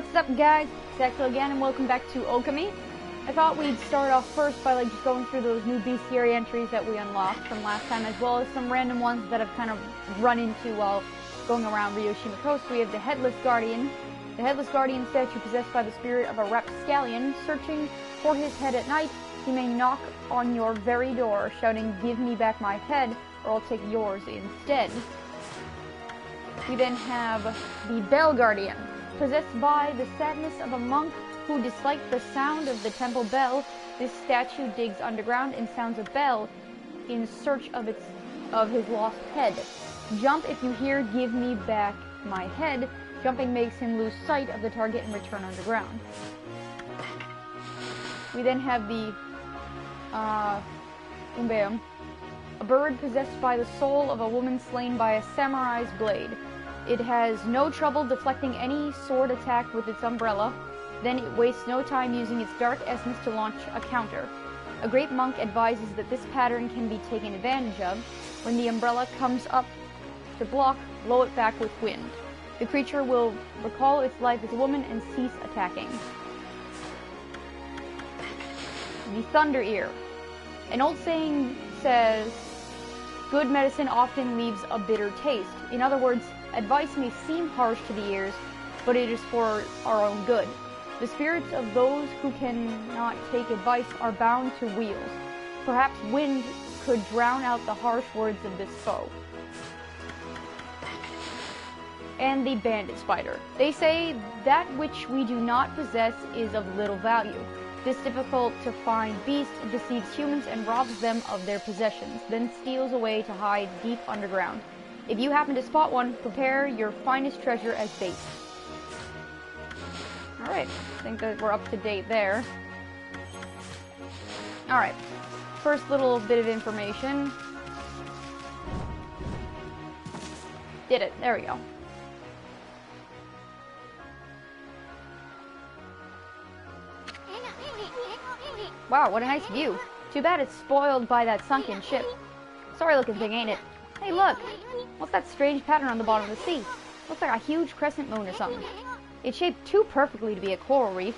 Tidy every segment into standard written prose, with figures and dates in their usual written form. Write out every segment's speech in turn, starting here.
What's up, guys? It's Axel again, and welcome back to Okami. I thought we'd start off first by just going through those new bestiary entries that we unlocked from last time, as well as some random ones that I've kind of run into while going around Ryoshima Coast. We have the Headless Guardian. The Headless Guardian statue possessed by the spirit of a rapscallion. Searching for his head at night, he may knock on your very door, shouting, "Give me back my head, or I'll take yours instead." We then have the Bell Guardian. Possessed by the sadness of a monk who disliked the sound of the temple bell, this statue digs underground and sounds a bell in search of his lost head. Jump if you hear "Give me back my head." Jumping makes him lose sight of the target and return underground. We then have the Umbeum. A bird possessed by the soul of a woman slain by a samurai's blade. It has no trouble deflecting any sword attack with its umbrella. Then it wastes no time using its dark essence to launch a counter. A great monk advises that this pattern can be taken advantage of. When the umbrella comes up to block, blow it back with wind. The creature will recall its life as a woman and cease attacking. The Thunder Ear. An old saying says, "Good medicine often leaves a bitter taste." In other words, advice may seem harsh to the ears, but it is for our own good. The spirits of those who cannot take advice are bound to wheels. Perhaps wind could drown out the harsh words of this foe. And the Bandit Spider. They say that which we do not possess is of little value. This difficult-to-find beast deceives humans and robs them of their possessions, then steals away to hide deep underground. If you happen to spot one, prepare your finest treasure as bait. Alright, I think that we're up to date there. Alright, first little bit of information. Did it, there we go. Wow, what a nice view. Too bad it's spoiled by that sunken ship. Sorry looking thing, ain't it? Hey look! What's that strange pattern on the bottom of the sea? Looks like a huge crescent moon or something. It's shaped too perfectly to be a coral reef.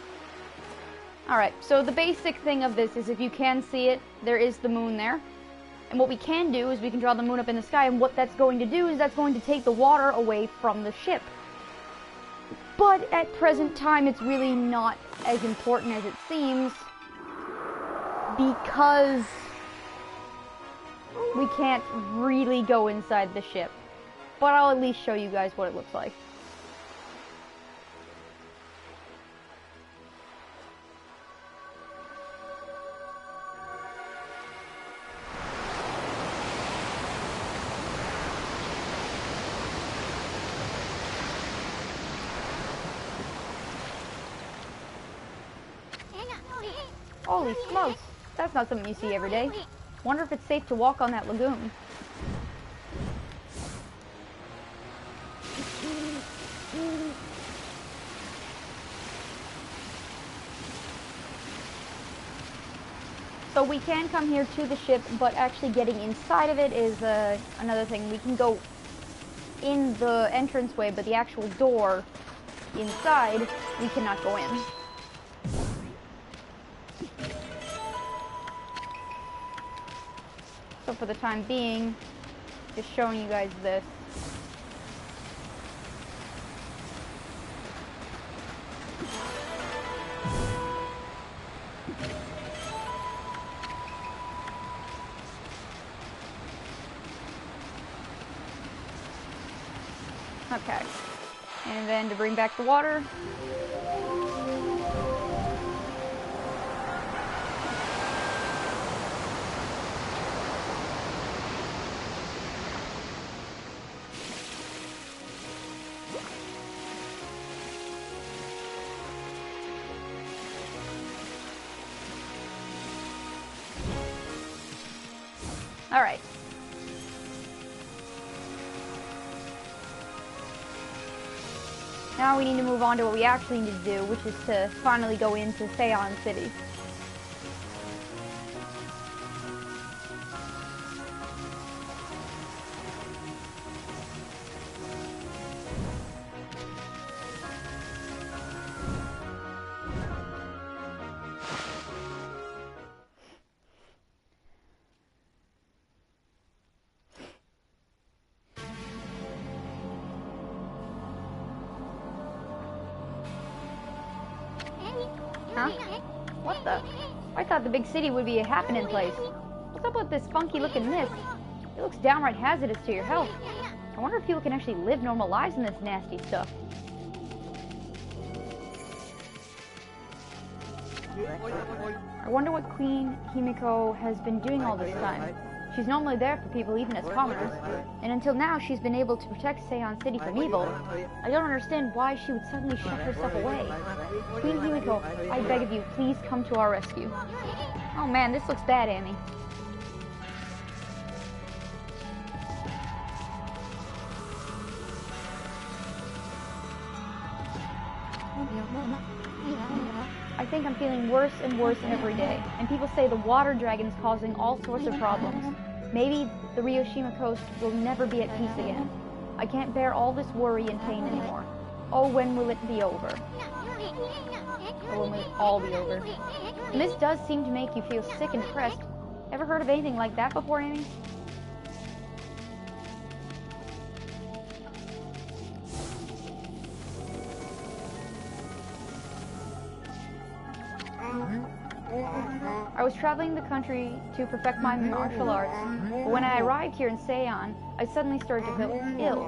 Alright, so the basic thing of this is, if you can see it, there is the moon there. And what we can do is we can draw the moon up in the sky, and what that's going to do is that's going to take the water away from the ship. But at present time, it's really not as important as it seems, because we can't really go inside the ship. But I'll at least show you guys what it looks like. Holy smokes! That's not something you see every day. Wonder if it's safe to walk on that lagoon. So we can come here to the ship, but actually getting inside of it is another thing. We can go in the entranceway, but the actual door inside, we cannot go in. So for the time being, just showing you guys this. Okay, and then to bring back the water. Alright. Now we need to move on to what we actually need to do, which is to finally go into Sei-an City. Huh? What the? I thought the big city would be a happening place. What's up with this funky looking mist? It looks downright hazardous to your health. I wonder if people can actually live normal lives in this nasty stuff. I wonder what Queen Himiko has been doing all this time. She's normally there for people even as commoners, and until now she's been able to protect Sei-an City from evil. I don't understand why she would suddenly shut herself away. Queen Himiko, I beg of you, please come to our rescue. Oh man, this looks bad, Amy. I think I'm feeling worse and worse every day, and people say the water dragon is causing all sorts of problems. Maybe the Ryoshima coast will never be at peace again. I can't bear all this worry and pain anymore. Oh, when will it be over? Or when will it all be over? The mist does seem to make you feel sick and depressed. Ever heard of anything like that before, Amy? I was traveling the country to perfect my martial arts, but when I arrived here in Sei-an, I suddenly started to feel ill.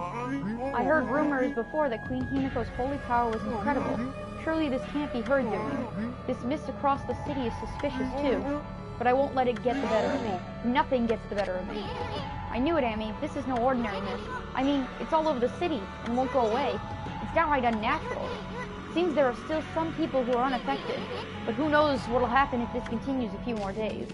I heard rumors before that Queen Himiko's holy power was incredible. Surely this can't be her doing. This mist across the city is suspicious too, but I won't let it get the better of me. Nothing gets the better of me. I knew it, Amy. This is no ordinary mist. I mean, it's all over the city and won't go away. It's downright unnatural. Seems there are still some people who are unaffected, but who knows what'll happen if this continues a few more days.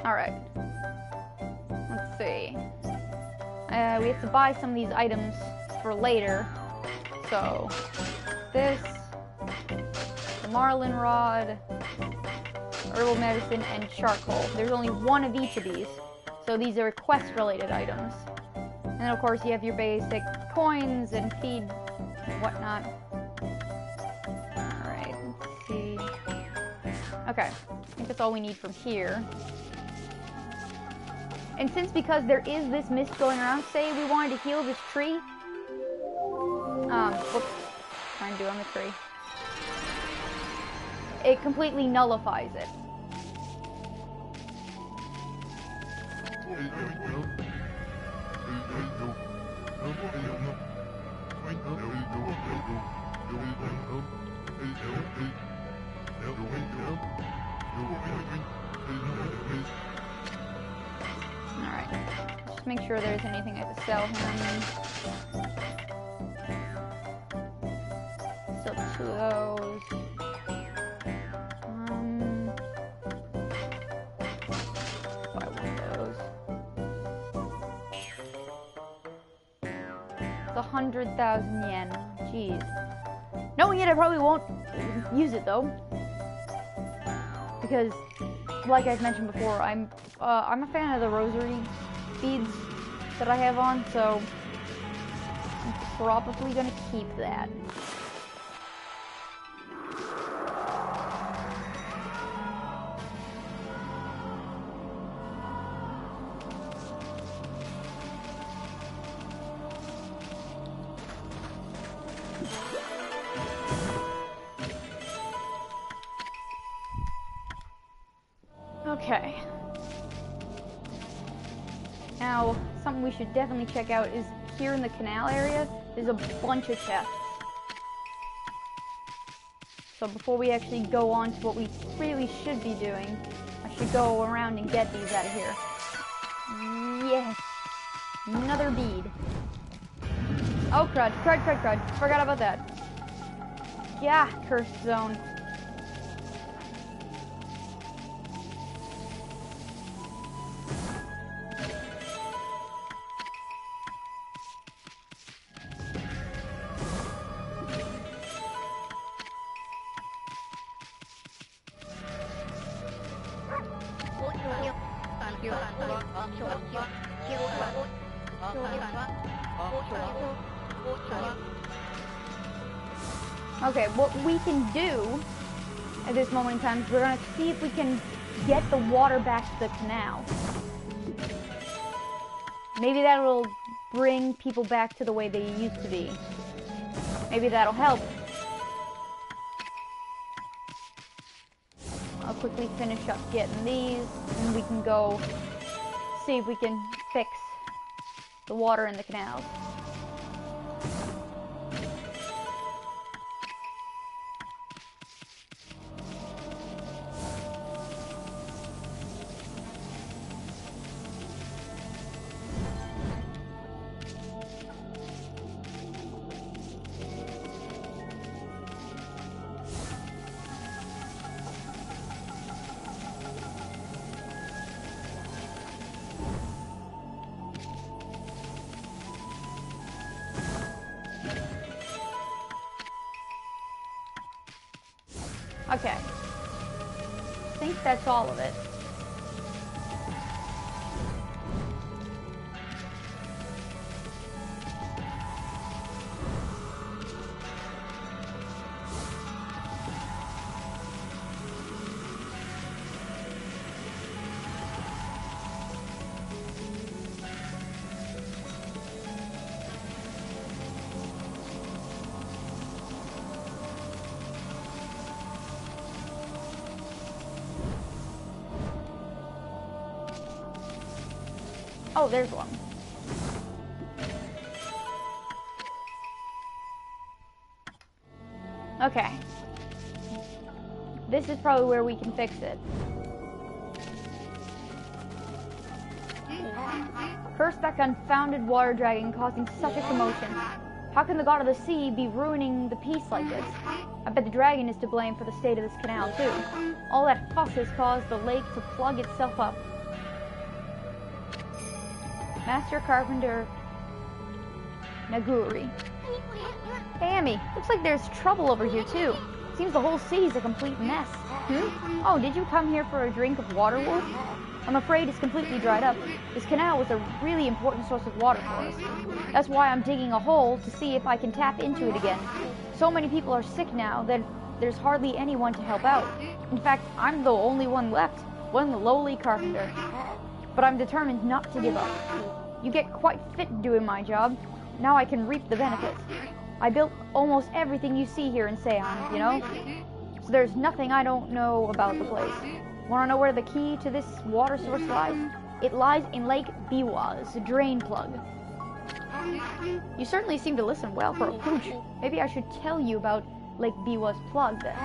Alright. Let's see. We have to buy some of these items for later. So, this, the marlin rod, herbal medicine, and charcoal. There's only one of each of these. So these are quest-related items. And then, of course, you have your basic coins and feed and whatnot. Alright, let's see. Okay, I think that's all we need from here. And because there is this mist going around, say we wanted to heal this tree. Whoops. Trying to do on the tree. It completely nullifies it. Alright, just make sure there's anything I have to sell him. Sell 2 of those. Buy 1 of those. It's 100,000 yen. Jeez. Knowing it, I probably won't use it though. Because, like I've mentioned before, I'm a fan of the rosary beads that I have on, so I'm probably gonna keep that. Okay. Now, something we should definitely check out is here in the canal area, there's a bunch of chests. So before we actually go on to what we really should be doing, I should go around and get these out of here. Yes! Another bead. Oh, crud, crud, crud, crud. Forgot about that. Yeah, cursed zone. Okay, what we can do at this moment in time is we're going to see if we can get the water back to the canal. Maybe that will bring people back to the way they used to be. Maybe that'll help. I'll quickly finish up getting these, and we can go see if we can fix the water in the canals. Okay. I think that's all of it. Oh, there's one. Okay. This is probably where we can fix it. Curse that confounded water dragon causing such a commotion. How can the god of the sea be ruining the peace like this? I bet the dragon is to blame for the state of this canal too. All that fuss has caused the lake to plug itself up. Master Carpenter Naguri. Hey, Amy, looks like there's trouble over here too. Seems the whole city's a complete mess. Oh, did you come here for a drink of water, Wolf? I'm afraid it's completely dried up. This canal was a really important source of water for us. That's why I'm digging a hole to see if I can tap into it again. So many people are sick now that there's hardly anyone to help out. In fact, I'm the only one left, one lowly carpenter. But I'm determined not to give up. You get quite fit doing my job. Now I can reap the benefits. I built almost everything you see here in Sei-an, you know? So there's nothing I don't know about the place. Want to know where the key to this water source lies? It lies in Lake Biwa's drain plug. You certainly seem to listen well for a pooch. Maybe I should tell you about Lake Biwa's plug then.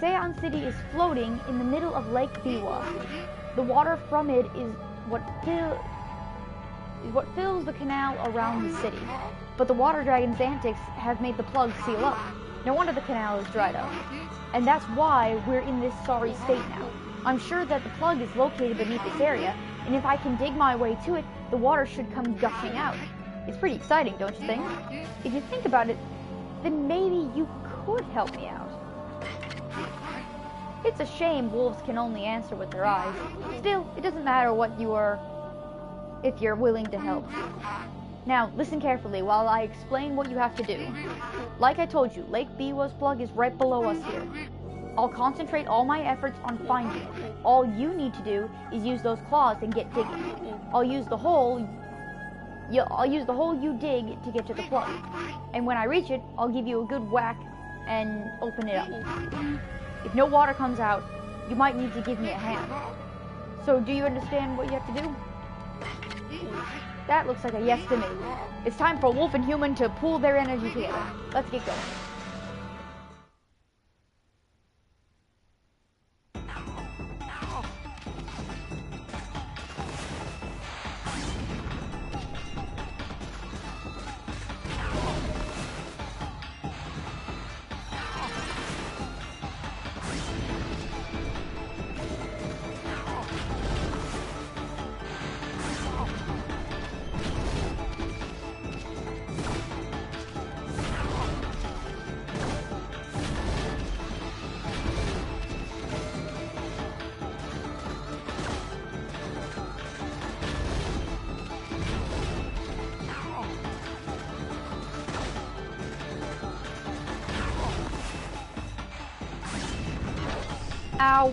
Sei-an City is floating in the middle of Lake Biwa. The water from it is what fills the canal around the city. But the water dragon's antics have made the plug seal up. No wonder the canal is dried up. And that's why we're in this sorry state now. I'm sure that the plug is located beneath this area, and if I can dig my way to it, the water should come gushing out. It's pretty exciting, don't you think? If you think about it, then maybe you could help me out. It's a shame wolves can only answer with their eyes. Still, it doesn't matter what you are, if you're willing to help. Now, listen carefully while I explain what you have to do. Like I told you, Lake Biwa's plug is right below us here. I'll concentrate all my efforts on finding it. All you need to do is use those claws and get digging. I'll use the hole you dig to get to the plug. And when I reach it, I'll give you a good whack and open it up. If no water comes out, you might need to give me a hand. So do you understand what you have to do? That looks like a yes to me. It's time for Wolf and Human to pool their energy together. Let's get going. Ow.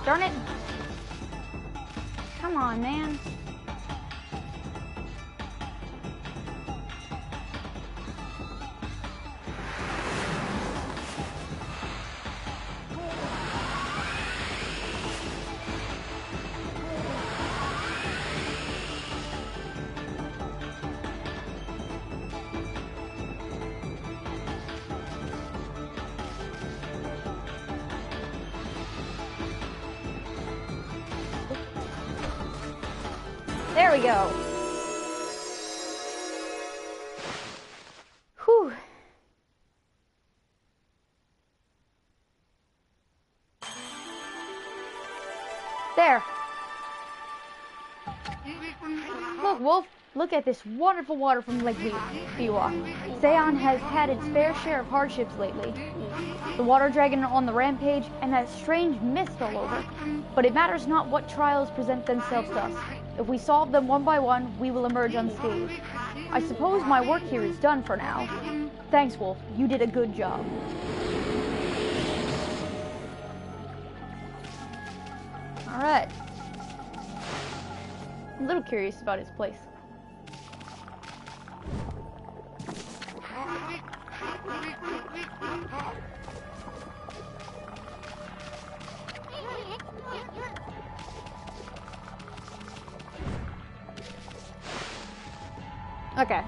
Darn it. Come on, man. There we go. Whew. There. Look, Wolf. Look at this wonderful water from Lake Biwa. Sei-an has had its fair share of hardships lately. The water dragon on the rampage and that strange mist all over. But it matters not what trials present themselves to us. If we solve them one by one, we will emerge unscathed. I suppose my work here is done for now. Thanks, Wolf. You did a good job. Alright. I'm a little curious about his place. Okay.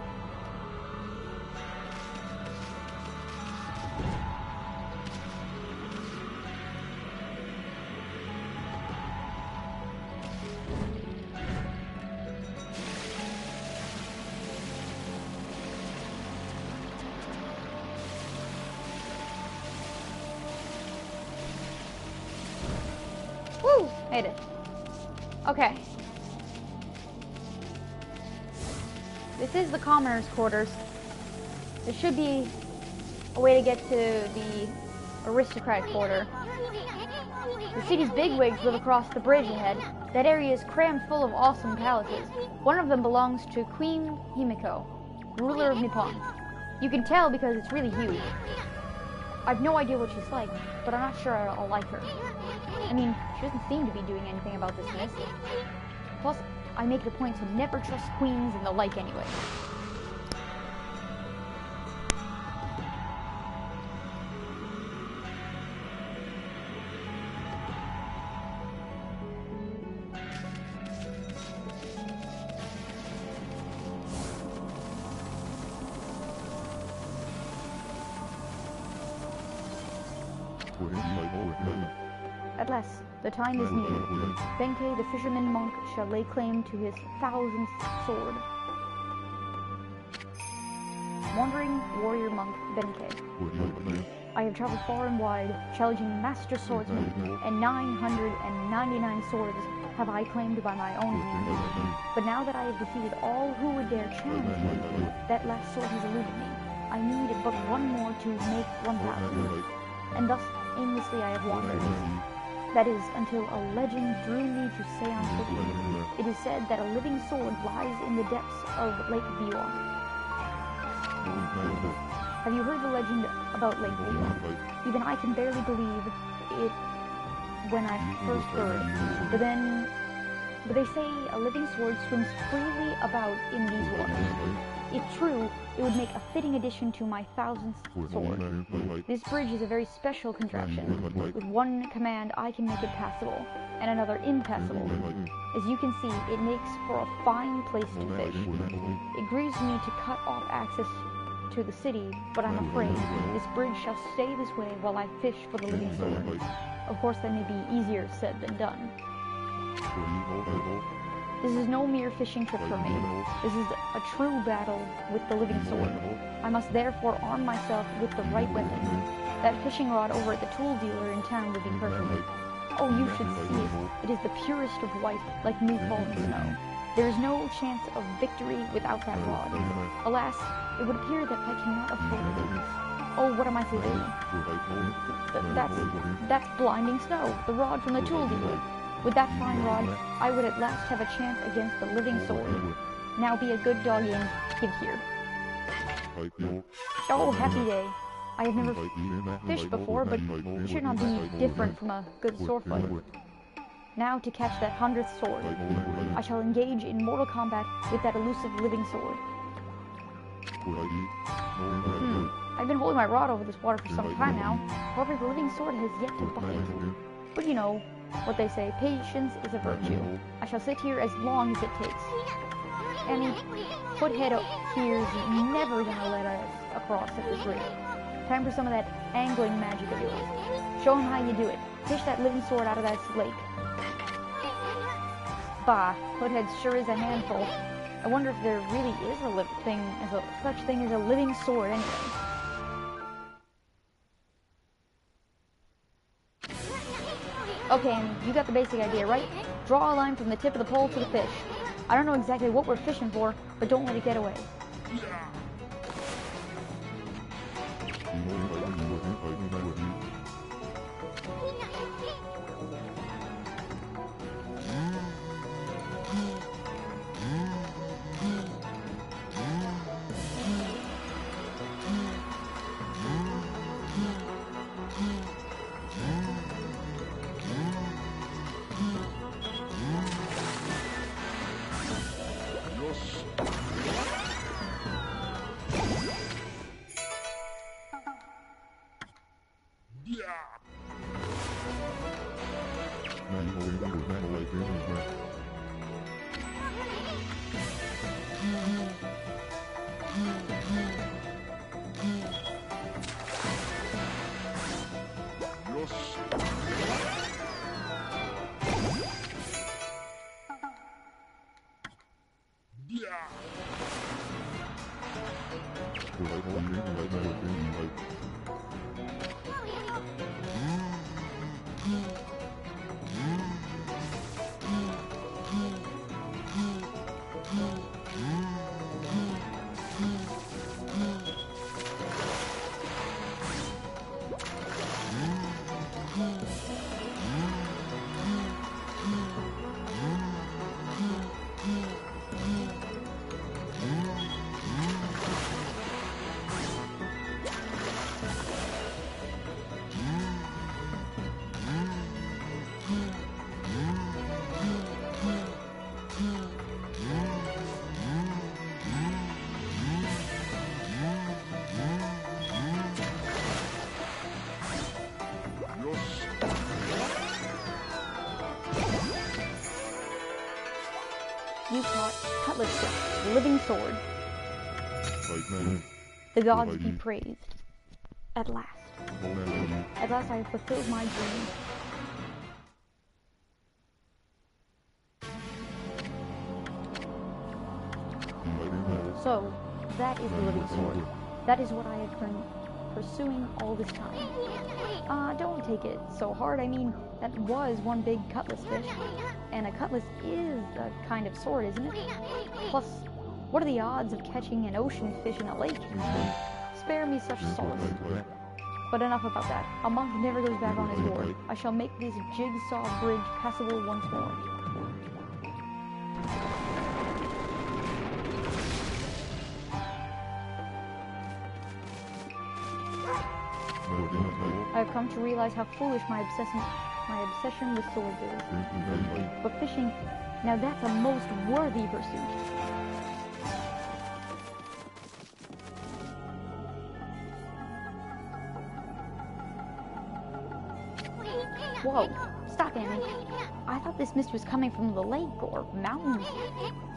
Woo! Made it. Okay. This is the commoner's quarters. There should be a way to get to the aristocratic quarter. The city's bigwigs live across the bridge ahead. That area is crammed full of awesome palaces. One of them belongs to Queen Himiko, ruler of Nippon. You can tell because it's really huge. I've no idea what she's like, but I'm not sure I'll like her. I mean, she doesn't seem to be doing anything about this mist. Plus, I make it a point to never trust queens and the like anyway. At last, the time is near. Benkei, the fisherman monk, shall lay claim to his 1000th sword. Wandering warrior monk Benkei. I have traveled far and wide, challenging master swordsmen, and 999 swords have I claimed by my own hand. But now that I have defeated all who would dare challenge me, that last sword has eluded me. I need but one more to make 1000. And thus, aimlessly I have wandered. That is, until a legend drew me to Sei-an City. It is said that a living sword lies in the depths of Lake Biwa. Have you heard the legend about Lake Biwa? Even I can barely believe it when I first heard. But they say a living sword swims freely about in these waters. If true, it would make a fitting addition to my 1000th sword. This bridge is a very special contraption. With one command, I can make it passable, and another impassable. As you can see, it makes for a fine place to fish. It grieves me to cut off access to the city, but I'm afraid this bridge shall stay this way while I fish for the living sword. Of course, that may be easier said than done. This is no mere fishing trip for me. This is a true battle with the living sword. I must therefore arm myself with the right weapon. That fishing rod over at the tool dealer in town would be perfect. Oh, you should see it. It is the purest of white, like new fallen snow. There is no chance of victory without that rod. Alas, it would appear that I cannot afford it. Oh, what am I to do? That's blinding snow, the rod from the tool dealer. With that fine rod, I would at last have a chance against the living sword. Now be a good doggy and give here. Oh, happy day. I have never fished before, but it should not be different from a good sword fight. Now to catch that 100th sword. I shall engage in mortal combat with that elusive living sword. I've been holding my rod over this water for some time now. However, the living sword has yet to bite. But you know what they say, patience is a virtue. I shall sit here as long as it takes. Any foothead here is never gonna let us across at this rate. Time for some of that angling magic of yours. Show him how you do it. Fish that living sword out of that lake. Bah, foothead sure is a handful. I wonder if there really is such thing as a living sword anyway. Okay, Annie, you got the basic idea, right? Draw a line from the tip of the pole to the fish. I don't know exactly what we're fishing for, but don't let it get away. You caught Cutlass Stick, the living sword. The gods be praised. At last. At last I have fulfilled my dream. So, that is the living sword. That is what I have been pursuing all this time. Don't take it so hard. I mean, that was one big cutlass fish. And a cutlass is a kind of sword, isn't it? Plus, what are the odds of catching an ocean fish in a lake? Spare me such solace. But enough about that. A monk never goes back on his word. I shall make this jigsaw bridge passable once more. I have come to realize how foolish my obsession with swords is. But fishing, now that's a most worthy pursuit. Whoa, stop, Annie. I thought this mist was coming from the lake or mountains.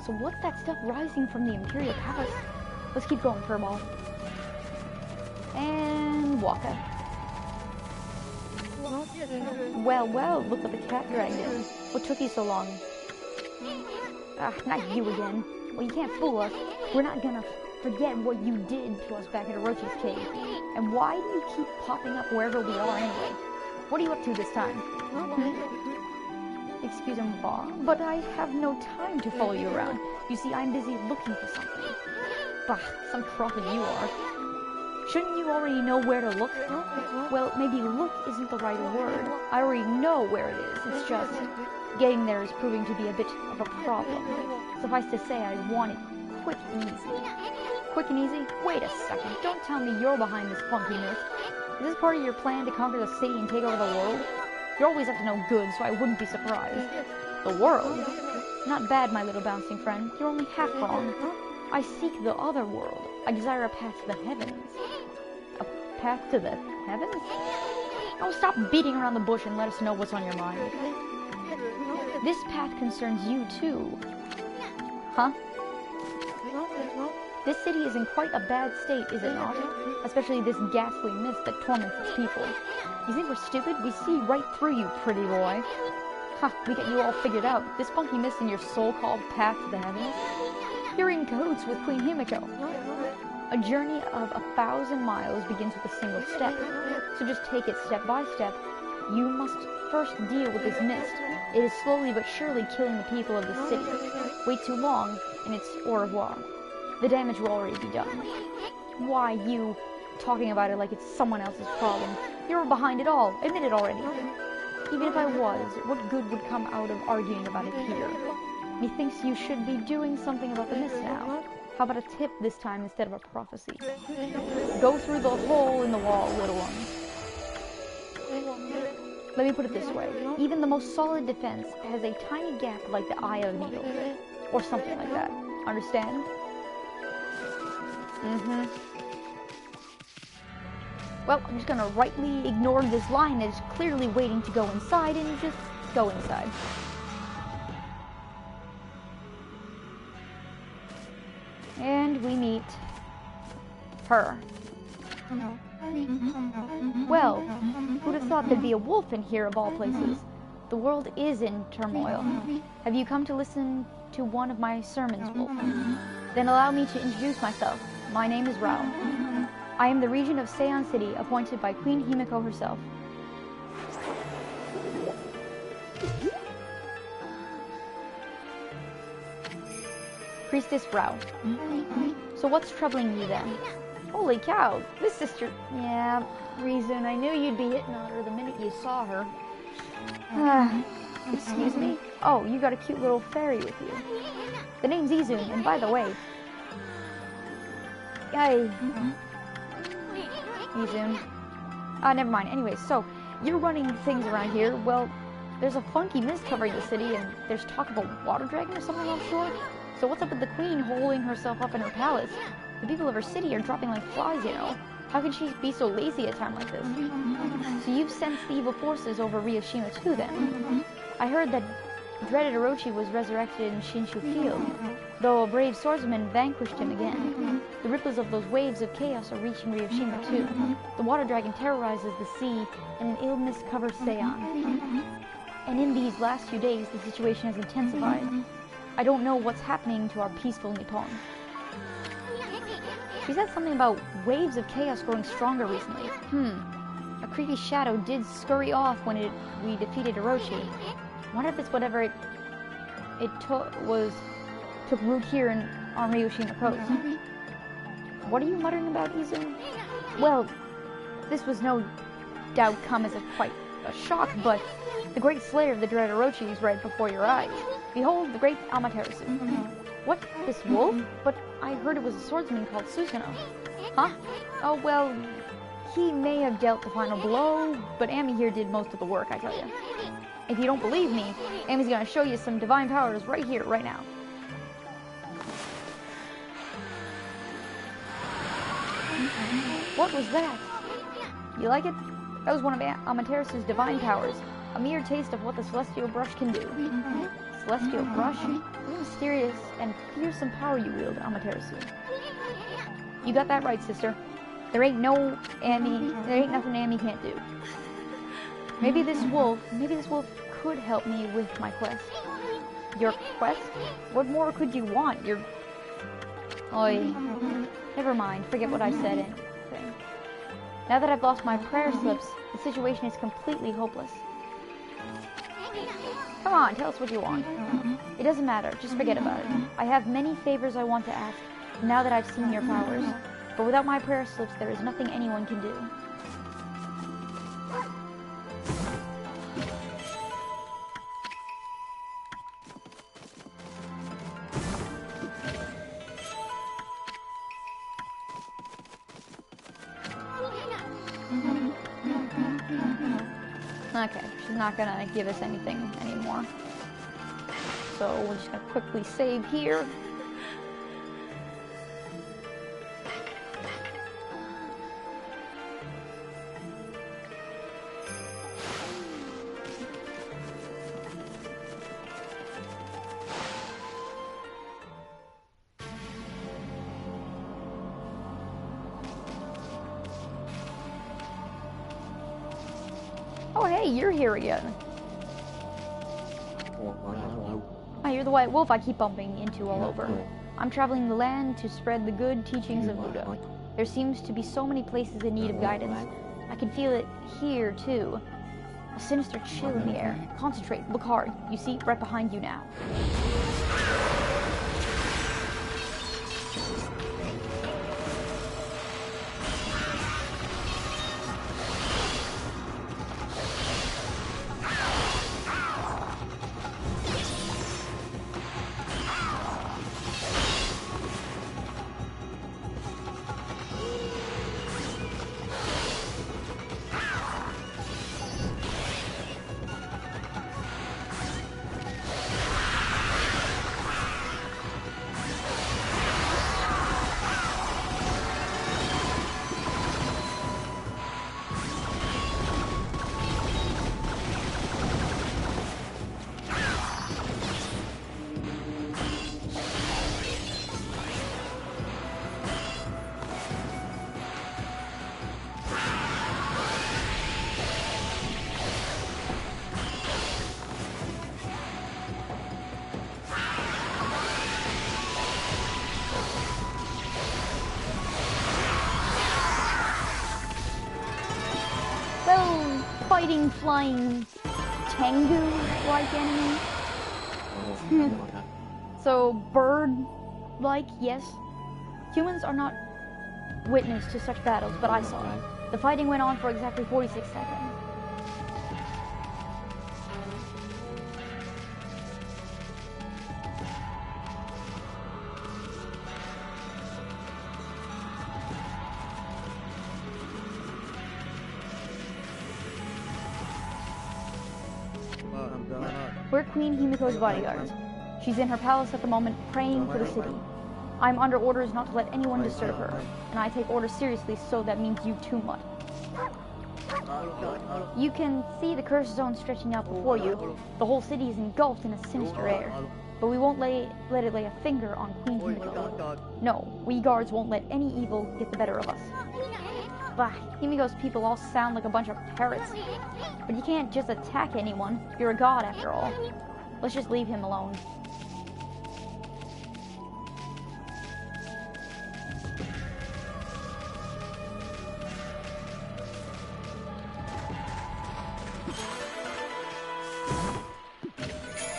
So what's that stuff rising from the Imperial Palace? Let's keep going, Furball. And Waka. Well, look at the cat dragon. What took you so long? Ah, not you again. Well, you can't fool us. We're not gonna forget what you did to us back at Orochi's cave. And why do you keep popping up wherever we are anyway? What are you up to this time? Excuse me, but I have no time to follow you around. You see, I'm busy looking for something. Bah, some prophet you are. Shouldn't you already know where to look? Well, maybe look isn't the right word. I already know where it is. It's just getting there is proving to be a bit of a problem. Suffice to say, I want it quick and easy. Quick and easy? Wait a second. Don't tell me you're behind this funky mist. Is this part of your plan to conquer the city and take over the world? You're always up to no good, so I wouldn't be surprised. The world? Not bad, my little bouncing friend. You're only half wrong. I seek the other world. I desire a path to the heavens. A path to the heavens? Oh, stop beating around the bush and let us know what's on your mind. This path concerns you, too. Huh? This city is in quite a bad state, is it not? Especially this ghastly mist that torments its people. You think we're stupid? We see right through you, pretty boy. Ha, we got you all figured out. This funky mist in your so-called path to the heavens? You're in cahoots with Queen Himiko. A journey of 1,000 miles begins with a single step. So just take it step by step. You must first deal with this mist. It is slowly but surely killing the people of the city. Wait too long, and it's au revoir. The damage will already be done. Why, you talking about it like it's someone else's problem. You're behind it all. Admit it already. Even if I was, what good would come out of arguing about it here? Methinks you should be doing something about the mist now. How about a tip this time instead of a prophecy? Go through the hole in the wall, little one. Let me put it this way. Even the most solid defense has a tiny gap like the eye of a needle. Or something like that. Understand? Well, I'm just gonna rightly ignore this line that is clearly waiting to go inside and just go inside. And we meet her. Well, who'd have thought there'd be a wolf in here of all places? The world is in turmoil. Have you come to listen to one of my sermons, Wolf? Then allow me to introduce myself. My name is Rao. I am the regent of Sei-an City, appointed by Queen Himiko herself. Priestess Rao. So what's troubling you then? Holy cow, this sister... Yeah, reason. I knew you'd be hitting on her the minute you saw her. Excuse me? Oh, you got a cute little fairy with you. The name's Izun, and by the way... Izun. Never mind. Anyway, so, you're running things around here. Well, there's a funky mist covering the city, and there's talk of a water dragon or something offshore. So what's up with the queen holding herself up in her palace? The people of her city are dropping like flies, you know. How can she be so lazy at a time like this? So you've sensed the evil forces over Ryoshima too, then? I heard that dreaded Orochi was resurrected in Shinshu Field, though a brave swordsman vanquished him again. The ripples of those waves of chaos are reaching Ryoshima too. The water dragon terrorizes the sea, and an ill mist covers Sei-an. And in these last few days, the situation has intensified. I don't know what's happening to our peaceful Nippon. She said something about waves of chaos growing stronger recently. A creepy shadow did scurry off when we defeated Orochi. Wonder if it's whatever it took root here on Ryoshima Coast. What are you muttering about, Izun? Well, this was no doubt come as quite a shock, but the great slayer of the dread Orochi is right before your eyes. Behold, the great Amaterasu. What? This wolf? But I heard it was a swordsman called Susanoo. Huh? Oh, well, he may have dealt the final blow, but Ami here did most of the work, I tell you. If you don't believe me, Ami's gonna show you some divine powers right here, right now. What was that? You like it? That was one of Amaterasu's divine powers. A mere taste of what the Celestial Brush can do. Celestial Brush? What mysterious and fearsome power you wield, Amaterasu. You got that right, sister. There ain't nothing Ami can't do. Maybe this wolf could help me with my quest. Your quest? What more could you want? Oi. Never mind. Forget what I said. Now that I've lost my prayer slips, the situation is completely hopeless. Come on, tell us what you want. It doesn't matter. Just forget about it. I have many favors I want to ask, now that I've seen your powers. But without my prayer slips, there is nothing anyone can do. Okay, she's not gonna give us anything anymore. So we're just gonna quickly save here. Oh, hey, you're here again. Ah, you're the white wolf I keep bumping into all over. I'm traveling the land to spread the good teachings of Buddha. There seems to be so many places in need of guidance. I can feel it here, too. A sinister chill in the air. Concentrate, look hard. You see, right behind you now. Fighting flying Tengu-like enemy. So, bird-like, yes. Humans are not witness to such battles, but I saw it. The fighting went on for exactly 46 seconds. We're Queen Himiko's bodyguards. She's in her palace at the moment, praying for the city. I'm under orders not to let anyone disturb her, and I take orders seriously, so that means you too much. You can see the curse zone stretching out before you. The whole city is engulfed in a sinister air. But we won't let it lay a finger on Queen Himiko. No, we guards won't let any evil get the better of us. Bah, Himiko's people all sound like a bunch of parrots. But you can't just attack anyone. You're a god after all. Let's just leave him alone.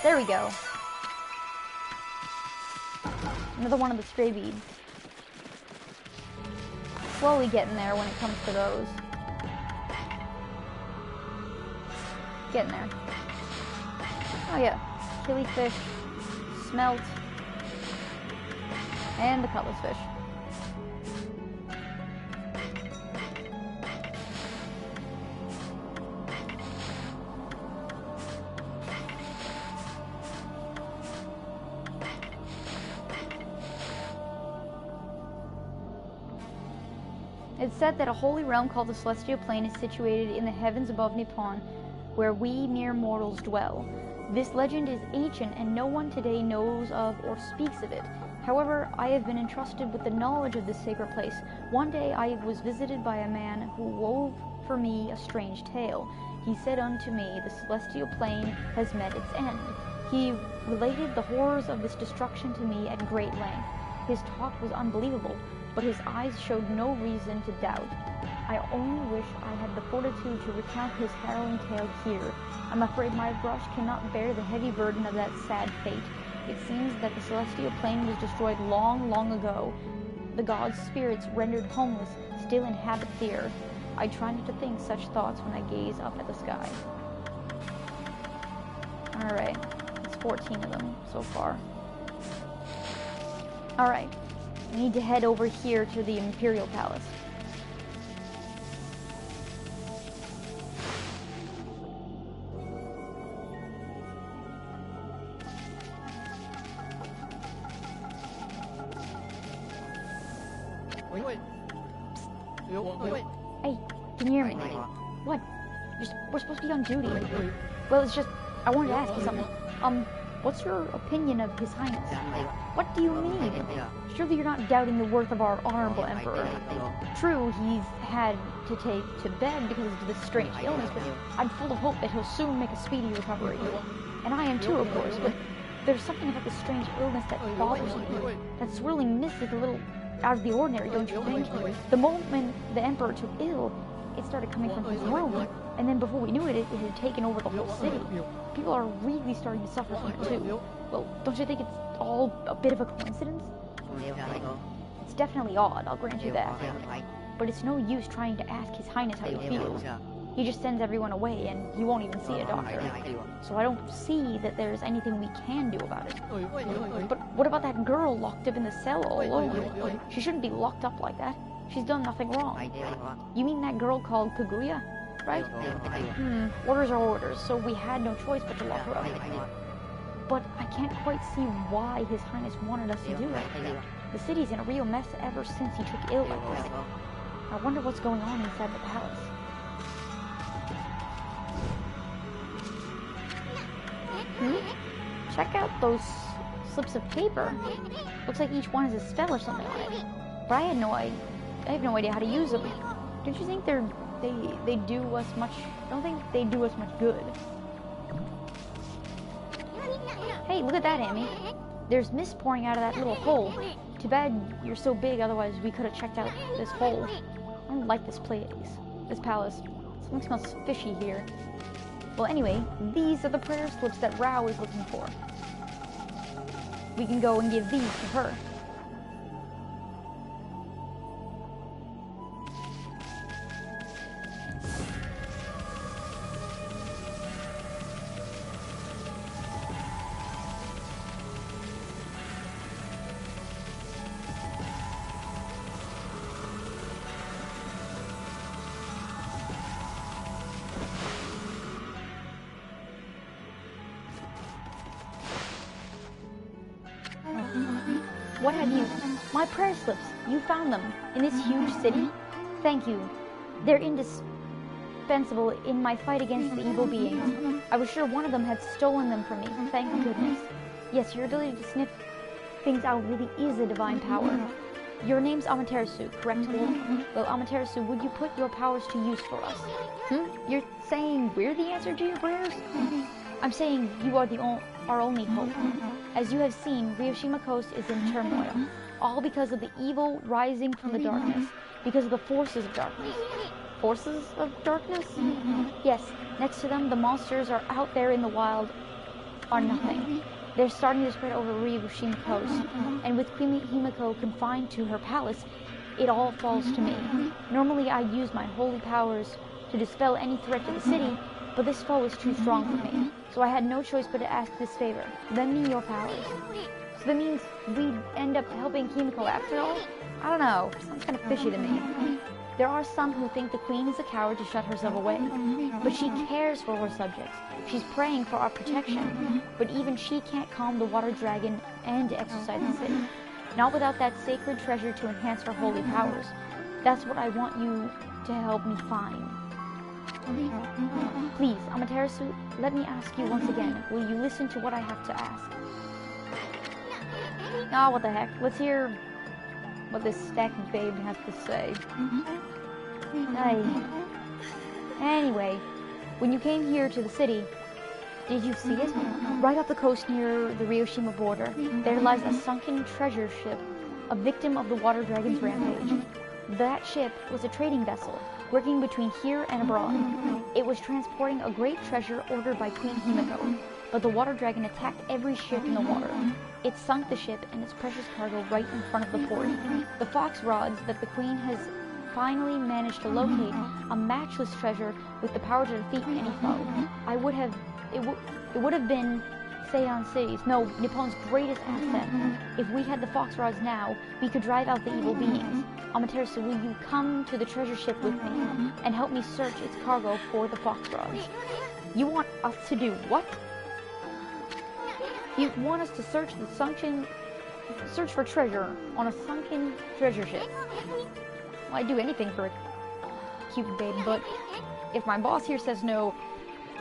There we go. Another one of the stray beads. Slowly getting there when it comes to those. Getting there. Oh yeah. Killifish, smelt, and the cutlass fish. It's said that a holy realm called the Celestial Plane is situated in the heavens above Nippon, where we mere mortals dwell. This legend is ancient and no one today knows of or speaks of it. However, I have been entrusted with the knowledge of this sacred place. One day I was visited by a man who wove for me a strange tale. He said unto me, the Celestial Plane has met its end. He related the horrors of this destruction to me at great length. His talk was unbelievable, but his eyes showed no reason to doubt. I only wish I had the fortitude to recount his harrowing tale here. I'm afraid my brush cannot bear the heavy burden of that sad fate. It seems that the celestial plane was destroyed long, long ago. The gods' spirits, rendered homeless, still inhabit the earth. I try not to think such thoughts when I gaze up at the sky. Alright, it's 14 of them so far. Alright, we need to head over here to the Imperial Palace. Hey, can you hear me? What? We're supposed to be on duty. Well, it's just, I wanted to ask you something. What's your opinion of His Highness? What do you mean? Surely you're not doubting the worth of our honorable emperor. True, he's had to take to bed because of this strange illness, but I'm full of hope that he'll soon make a speedy recovery. And I am too, of course, but there's something about this strange illness that bothers me. That swirling mist is a little out of the ordinary, don't you think? The moment the emperor took ill, it started coming from his room, and then before we knew it, it had taken over the whole city. People are really starting to suffer from it too. Well, don't you think it's all a bit of a coincidence? It's definitely odd, I'll grant you that. But it's no use trying to ask His Highness how he feels. He just sends everyone away, and he won't even see a doctor. So I don't see that there's anything we can do about it. But what about that girl locked up in the cell all alone? She shouldn't be locked up like that. She's done nothing wrong. You mean that girl called Kaguya, right? Orders are orders, so we had no choice but to lock her up. But I can't quite see why His Highness wanted us to do it. The city's in a real mess ever since he took ill like this. I wonder what's going on inside the palace. Check out those slips of paper. Looks like each one has a spell or something on it. But I have no idea how to use them. Don't you think they do us much? I don't think they do us much good. Hey, look at that, Amy. There's mist pouring out of that little hole. Too bad you're so big, otherwise we could have checked out this hole. I don't like this palace. Something smells fishy here. Well, anyway, these are the prayer slips that Rao is looking for. We can go and give these to her. What have you? My prayer slips. You found them in this huge city? Thank you. They're indispensable in my fight against the evil beings. I was sure one of them had stolen them from me. Thank goodness. Yes, your ability to sniff things out really is a divine power. Your name's Amaterasu, correct? Well, Amaterasu, would you put your powers to use for us? You're saying we're the answer to your prayers? I'm saying you are our only hope. As you have seen, Ryoshima Coast is in turmoil, all because of the evil rising from the darkness, because of the forces of darkness. Forces of darkness? Yes, next to them, the monsters are out there in the wild are nothing. They're starting to spread over Ryoshima Coast, and with Queen Himiko confined to her palace, it all falls to me. Normally, I'd use my holy powers to dispel any threat to the city, but this foe is too strong for me, so I had no choice but to ask this favor. Lend me your powers. So that means we'd end up helping Himiko after all? I don't know, sounds kind of fishy to me. There are some who think the queen is a coward to shut herself away, but she cares for her subjects. She's praying for our protection, but even she can't calm the water dragon and exorcise the city. Not without that sacred treasure to enhance her holy powers. That's what I want you to help me find. Please, Amaterasu, let me ask you once again, will you listen to what I have to ask? Ah, what the heck. Let's hear what this stack babe has to say. Anyway, when you came here to the city, Did you see it? Right off the coast near the Ryoshima border, there lies a sunken treasure ship, a victim of the water dragon's rampage. That ship was a trading vessel, working between here and abroad. It was transporting a great treasure ordered by Queen Himiko, but the water dragon attacked every ship in the water. It sunk the ship and its precious cargo right in front of the port. The fox rods that the queen has finally managed to locate a matchless treasure with the power to defeat any foe. It would have been Sei-an City's, no, Nippon's greatest asset. If we had the fox rods now, we could drive out the evil beings. Amaterasu, will you come to the treasure ship with me and help me search its cargo for the fox rods? You want us to do what? You want us to search for treasure on a sunken treasure ship. Well, I'd do anything for a cute babe, but if my boss here says no,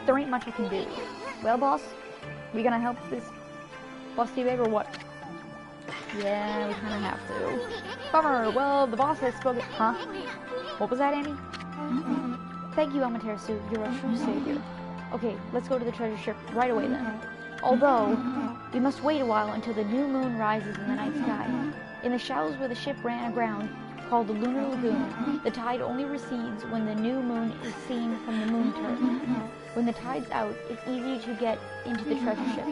there ain't much I can do. Well, boss, we gonna help this busty babe or what? Yeah, we kinda have to. Bummer, well, the boss has spoken. Huh? What was that, Annie? Thank you, Amaterasu, you're a true savior. Okay, let's go to the treasure ship right away then. Although, we must wait a while until the new moon rises in the night sky. In the shallows where the ship ran aground, called the Lunar Lagoon, the tide only recedes when the new moon is seen from the moon turret. When the tide's out, it's easy to get into the treasure ship.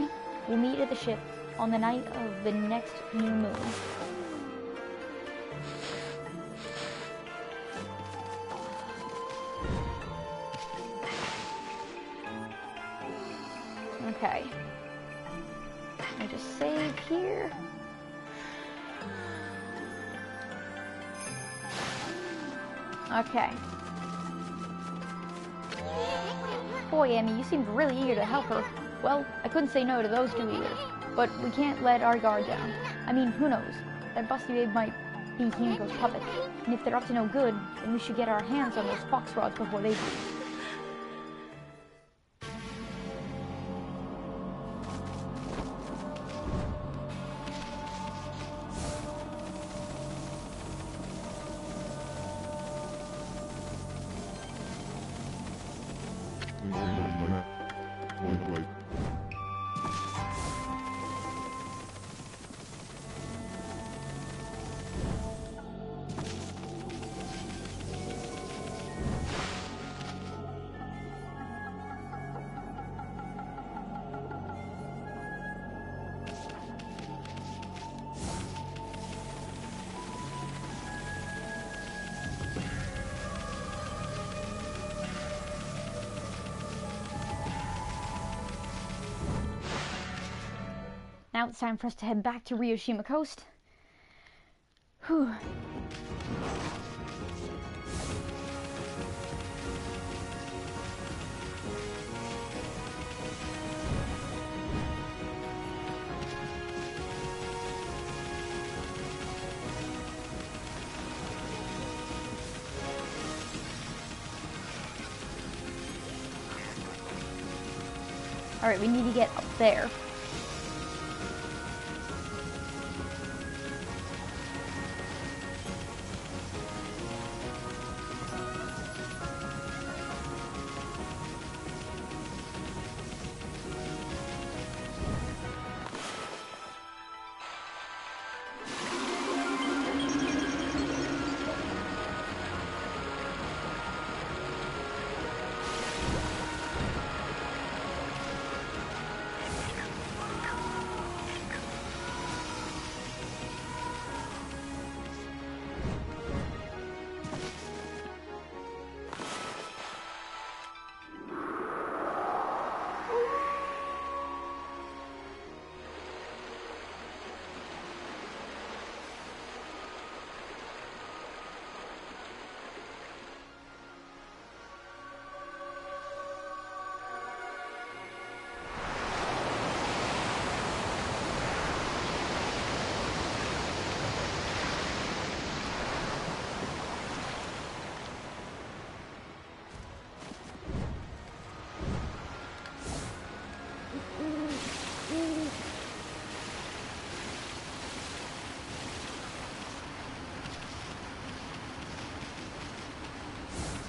We'll meet at the ship on the night of the next new moon. Okay. Let me just save here. Okay. Boy, Amy, you seemed really eager to help her. Well, I couldn't say no to those two either. But we can't let our guard down. I mean, who knows? That busty babe might be Himiko's puppet. And if they're up to no good, then we should get our hands on those fox rods before they do. Now it's time for us to head back to Ryoshima Coast. Whew. Alright, we need to get up there.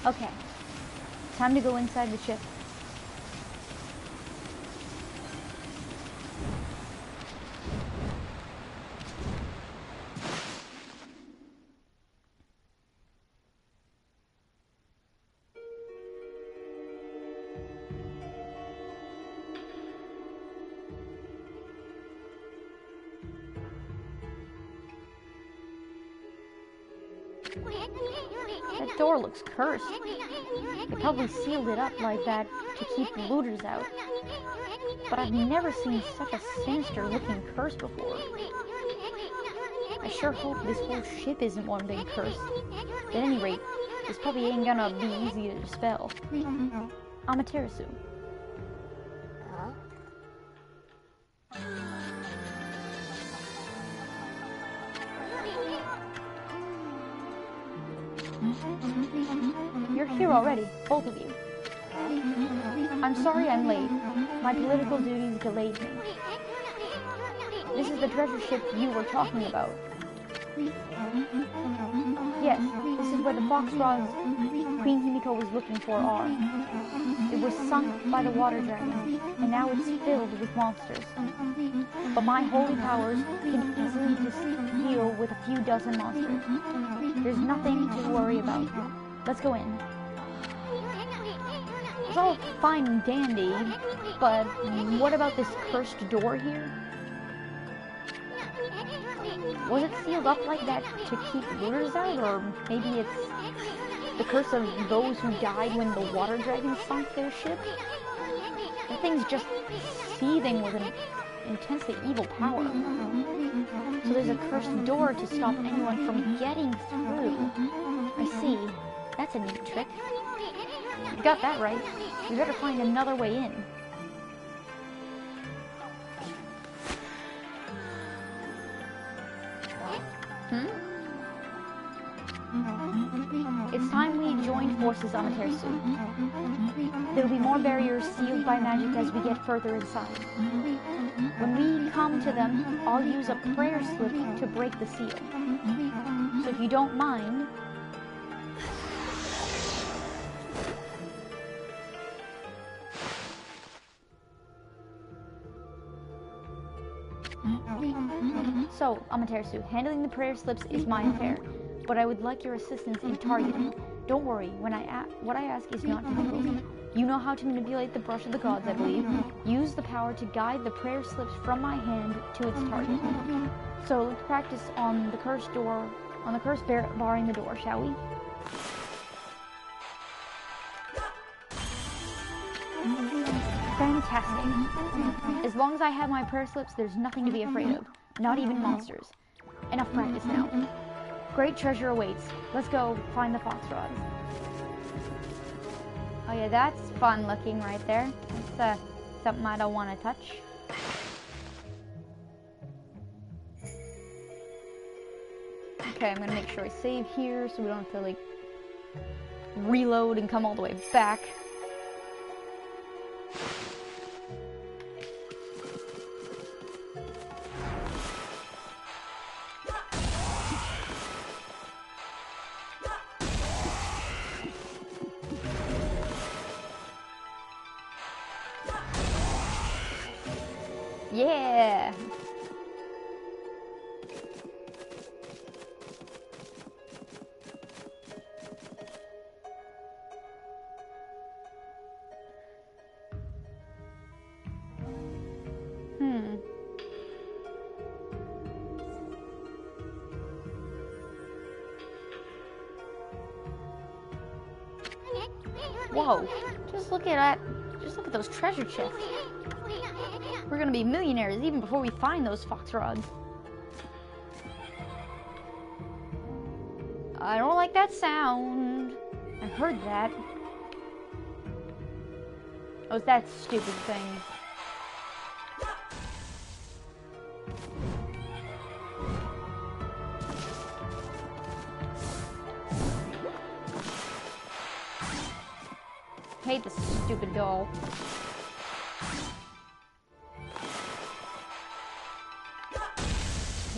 Okay, time to go inside the ship. That door looks cursed. They probably sealed it up like that to keep the looters out. But I've never seen such a sinister-looking curse before. I sure hope this whole ship isn't one big curse. At any rate, this probably ain't gonna be easy to dispel. Amaterasu. You're here already, both of you. I'm sorry I'm late. My political duties delayed me. This is the treasure ship you were talking about. Yes, this is where the fox rods Queen Himiko was looking for are. It was sunk by the water dragon, and now it's filled with monsters. But my holy powers can easily deal with a few dozen monsters. There's nothing to worry about. Let's go in. It's all fine and dandy, but what about this cursed door here? Was it sealed up like that to keep looters out, or maybe it's the curse of those who died when the water dragon sunk their ship? That thing's just seething with an intensely evil power. So there's a cursed door to stop anyone from getting through. I see. That's a neat trick. You got that right. We better find another way in. It's time we joined forces, Amaterasu. There'll be more barriers sealed by magic as we get further inside. When we come to them, I'll use a prayer slip to break the seal. So if you don't mind... So, Amaterasu, handling the prayer slips is my affair, but I would like your assistance in targeting. Don't worry, what I ask is not difficult. You know how to manipulate the brush of the gods, I believe. Use the power to guide the prayer slips from my hand to its target. So let's practice on the cursed door, on the cursed barring the door, shall we? Fantastic. As long as I have my prayer slips, there's nothing to be afraid of. Not even monsters. Enough practice now. Great treasure awaits. Let's go find the fox rods. Oh yeah, that's fun looking right there. That's something I don't want to touch. Okay, I'm gonna make sure I save here so we don't have to like reload and come all the way back. Yeah! Whoa! Just look at those treasure chests. We're gonna be millionaires even before we find those fox rods. I don't like that sound. I heard that. Oh, it's that stupid thing. I hate this stupid doll.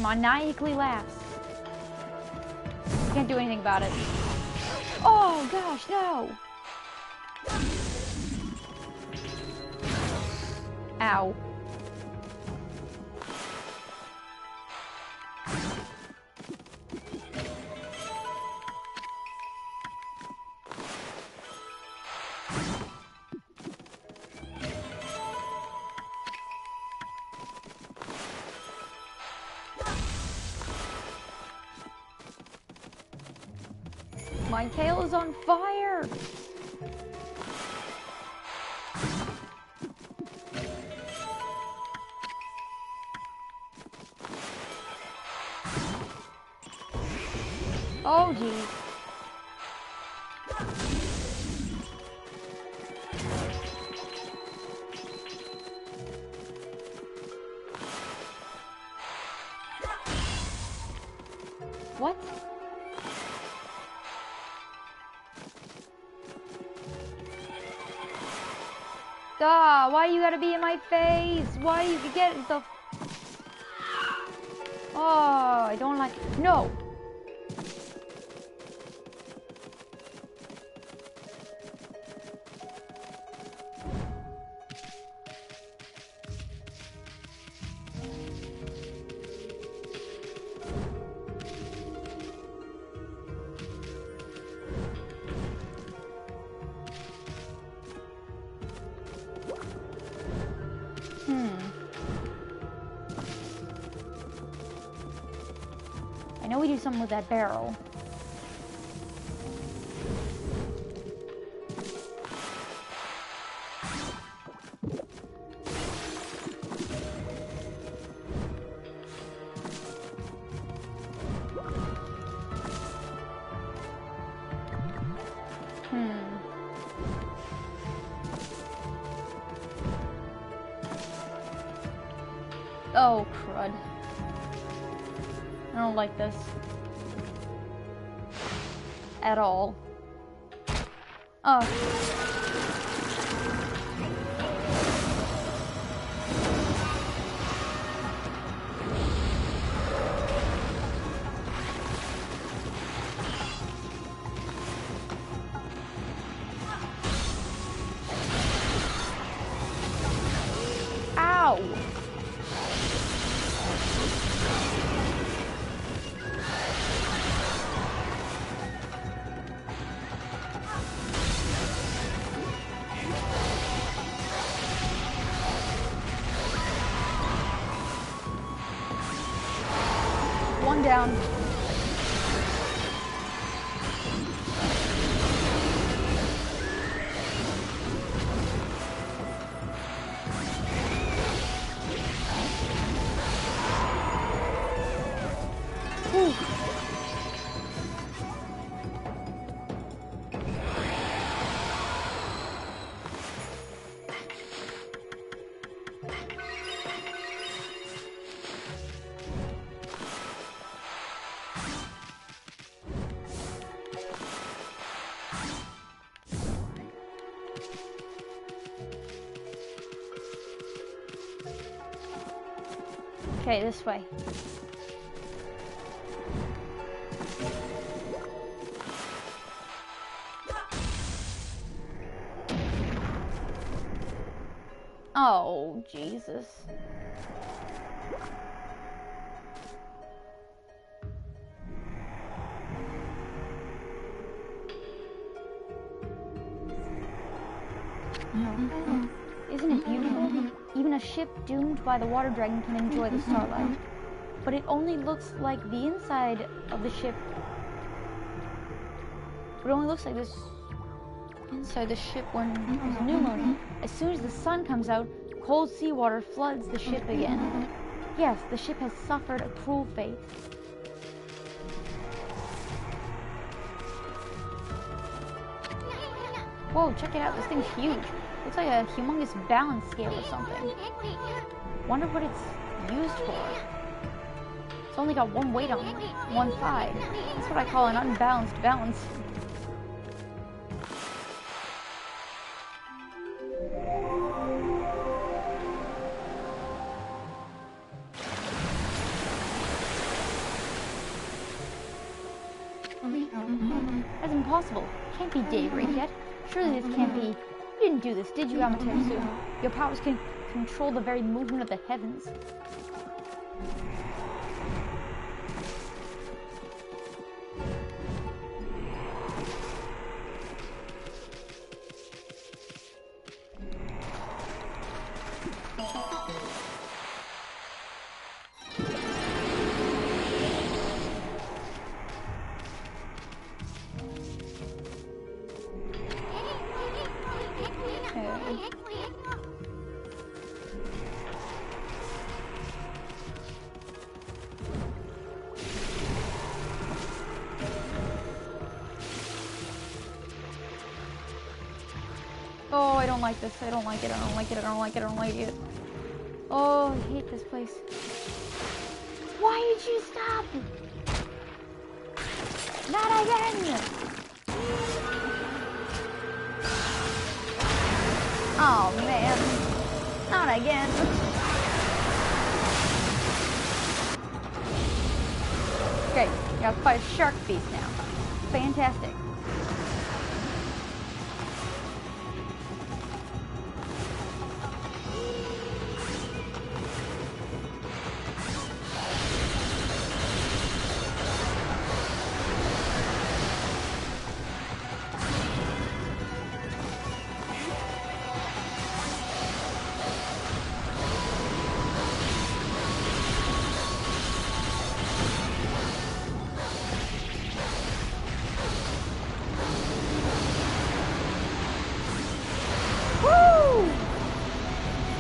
Maniacally laughs. Can't do anything about it. Oh gosh, no! Ow. My tail is on fire! Oh, geez. What? Ah, why you gotta be in my face? Why you get the... Oh, I don't like... No! I know we do something with that barrel. Oh, crud. I don't like this. At all. Oh. Ow! One down. Whew. Okay, this way. Oh, Jesus. Isn't it beautiful? Even a ship doomed by the water dragon can enjoy the starlight. But it only looks like the inside of the ship. It only looks like this inside the ship when there's a new moon. As soon as the sun comes out, cold seawater floods the ship again. Yes, the ship has suffered a cruel fate. Whoa, check it out. This thing's huge. Looks like a humongous balance scale or something. Wonder what it's used for. It's only got one weight on it, one side. That's what I call an unbalanced balance. That's impossible. Can't be daybreak yet. Surely this can't be... You didn't do this, did you, Amaterasu? Your powers can control the very movement of the heavens. Oh, I don't like this. I don't like it. I don't like it. I don't like it. I don't like it. Oh, I hate this place. Why did you stop? Not again! Oh, man. Not again. Okay, gotta fight a shark beast now. Fantastic.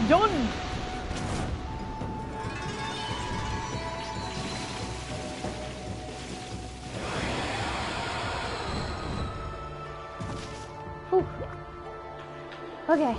Done! Whew. Okay.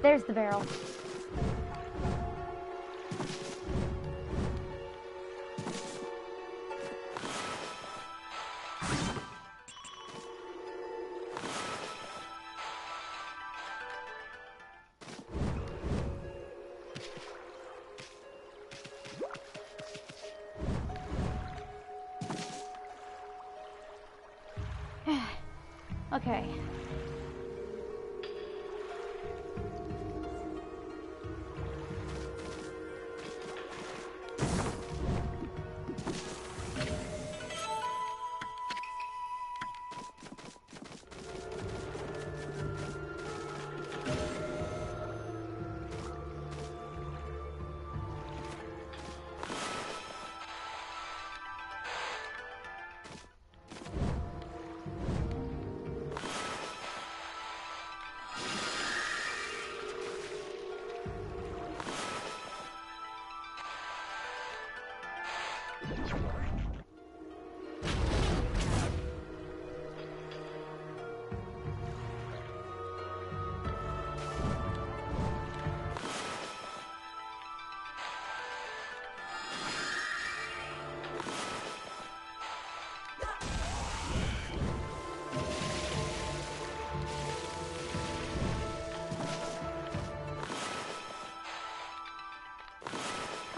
There's the barrel. Okay.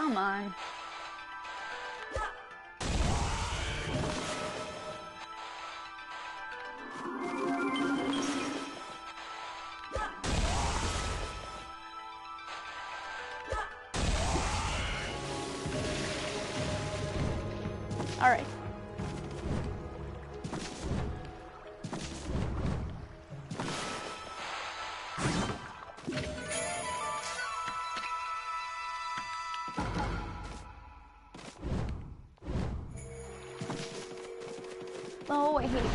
Come on. All right. Oh, I hate it.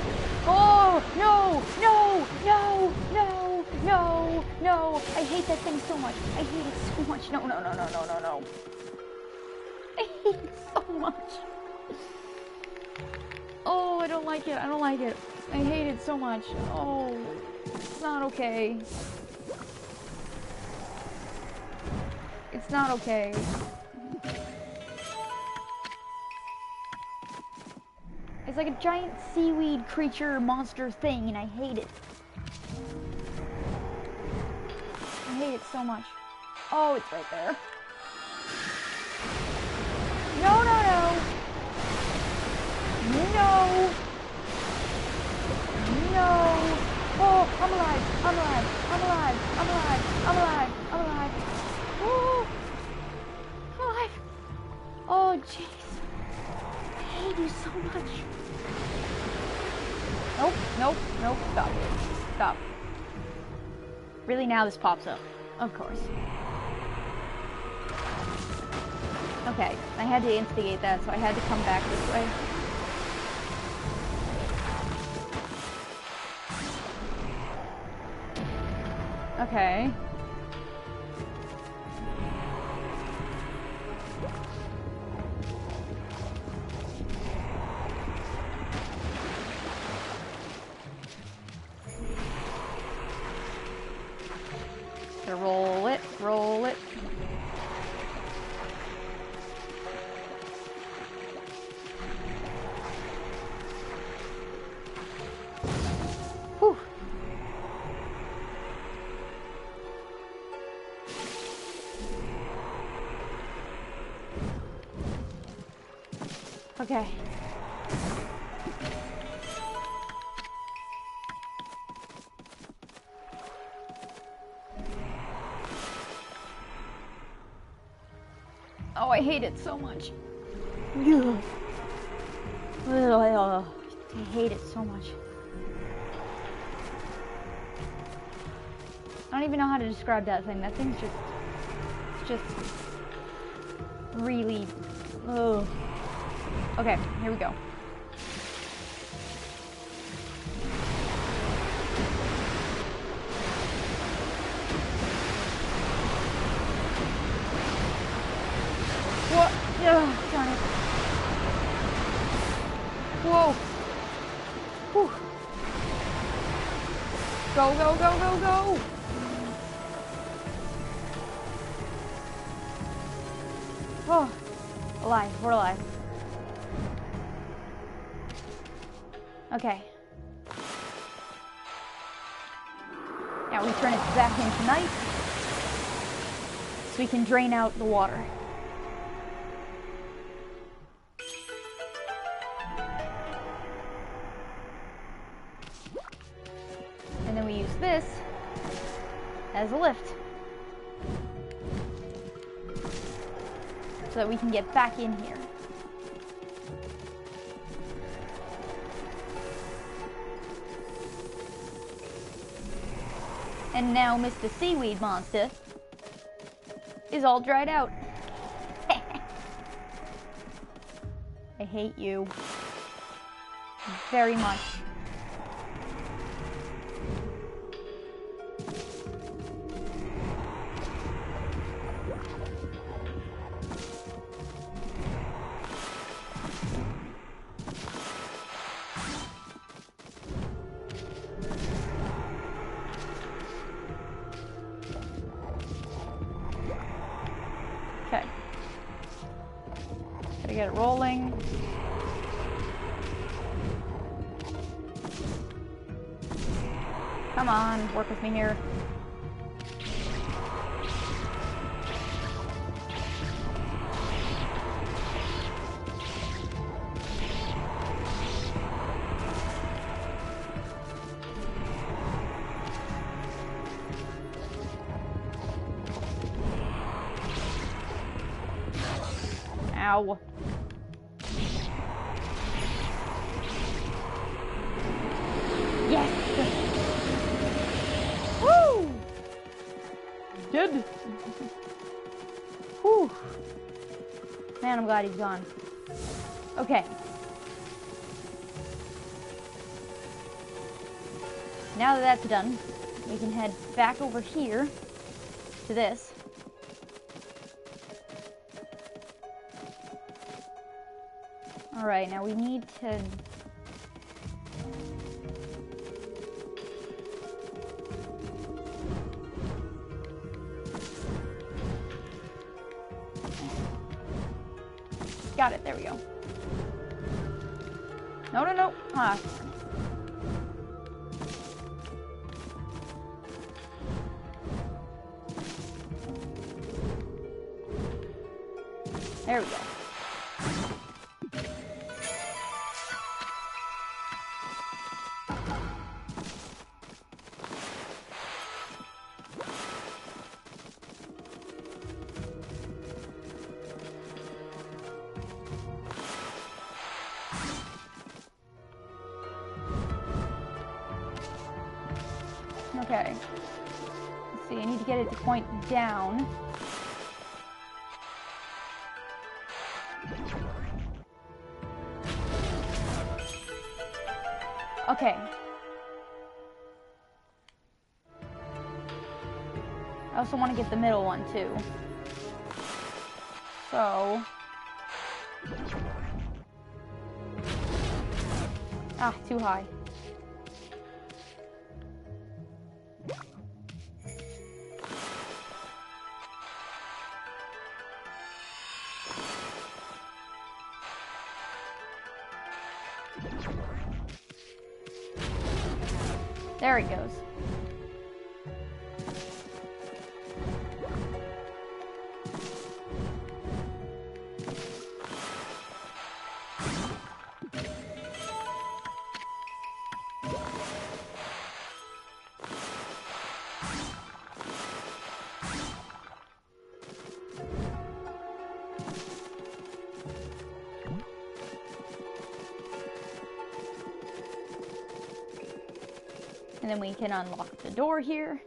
Oh, no, no, no, no, no, no. I hate that thing so much. I hate it so much. No, no, no, no, no, no, no. I hate it so much. Oh, I don't like it. I don't like it. I hate it so much. Oh, it's not okay. It's not okay. It's like a giant seaweed creature monster thing, and I hate it. I hate it so much. Oh, it's right there. No, no, no. No. No. Oh, I'm alive! I'm alive! I'm alive! I'm alive! I'm alive! I'm alive! Oh! I'm alive! Oh, jeez. I hate you so much. Nope, nope, nope. Stop. Stop. Really, now this pops up. Of course. Okay, I had to instigate that, so I had to come back this way. Okay. Gonna roll it, roll it. Whew. Okay. Oh, I hate it so much. Ugh. I hate it so much. I don't even know how to describe that thing. That thing's just really, ugh. Okay, here we go. What? Ugh, darn it. Whoa. Whew. Go, go, go, go, go. Oh, alive, we're alive. Okay. Now we turn it back into night, so we can drain out the water. And then we use this as a lift, so that we can get back in here. And now Mr. Seaweed Monster is all dried out. I hate you very much. Okay. Gotta get it rolling. Come on, work with me here. Ow. Yes! Woo! Good. Whew. Man, I'm glad he's gone. Okay. Now that that's done, we can head back over here to this. Alright, now we need to... Got it, there we go. No, no, no. Ah. There we go. Okay. Let's see, I need to get it to point down. Okay. I also want to get the middle one, too. So... Ah, too high. There it goes. And then we can unlock the door here.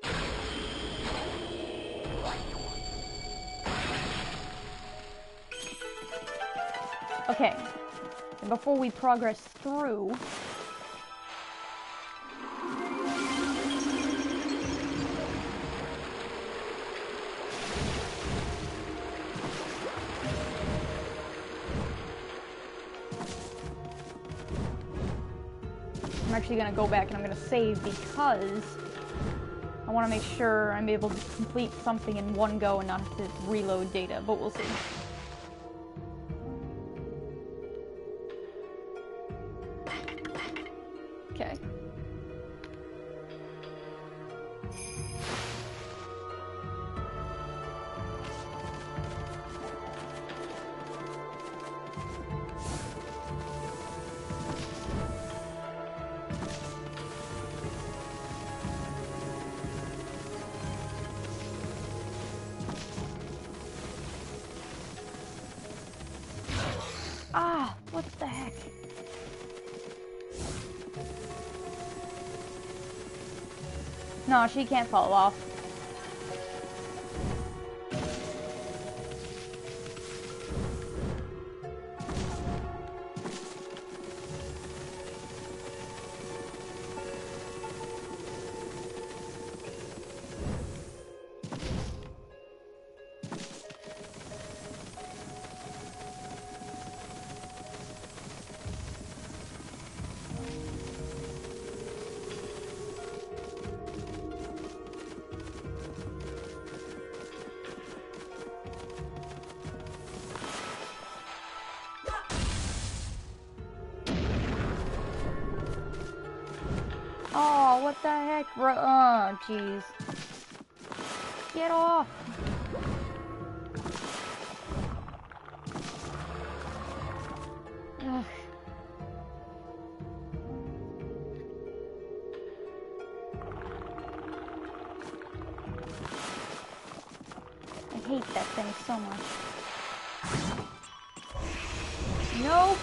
Okay, and before we progress through, I'm actually going to go back and I'm going to save because I want to make sure I'm able to complete something in one go and not have to reload data, but we'll see. Okay. Ah, what the heck? No, she can't fall off. Oh, what the heck? Oh, jeez. Get off! Ugh. I hate that thing so much. Nope!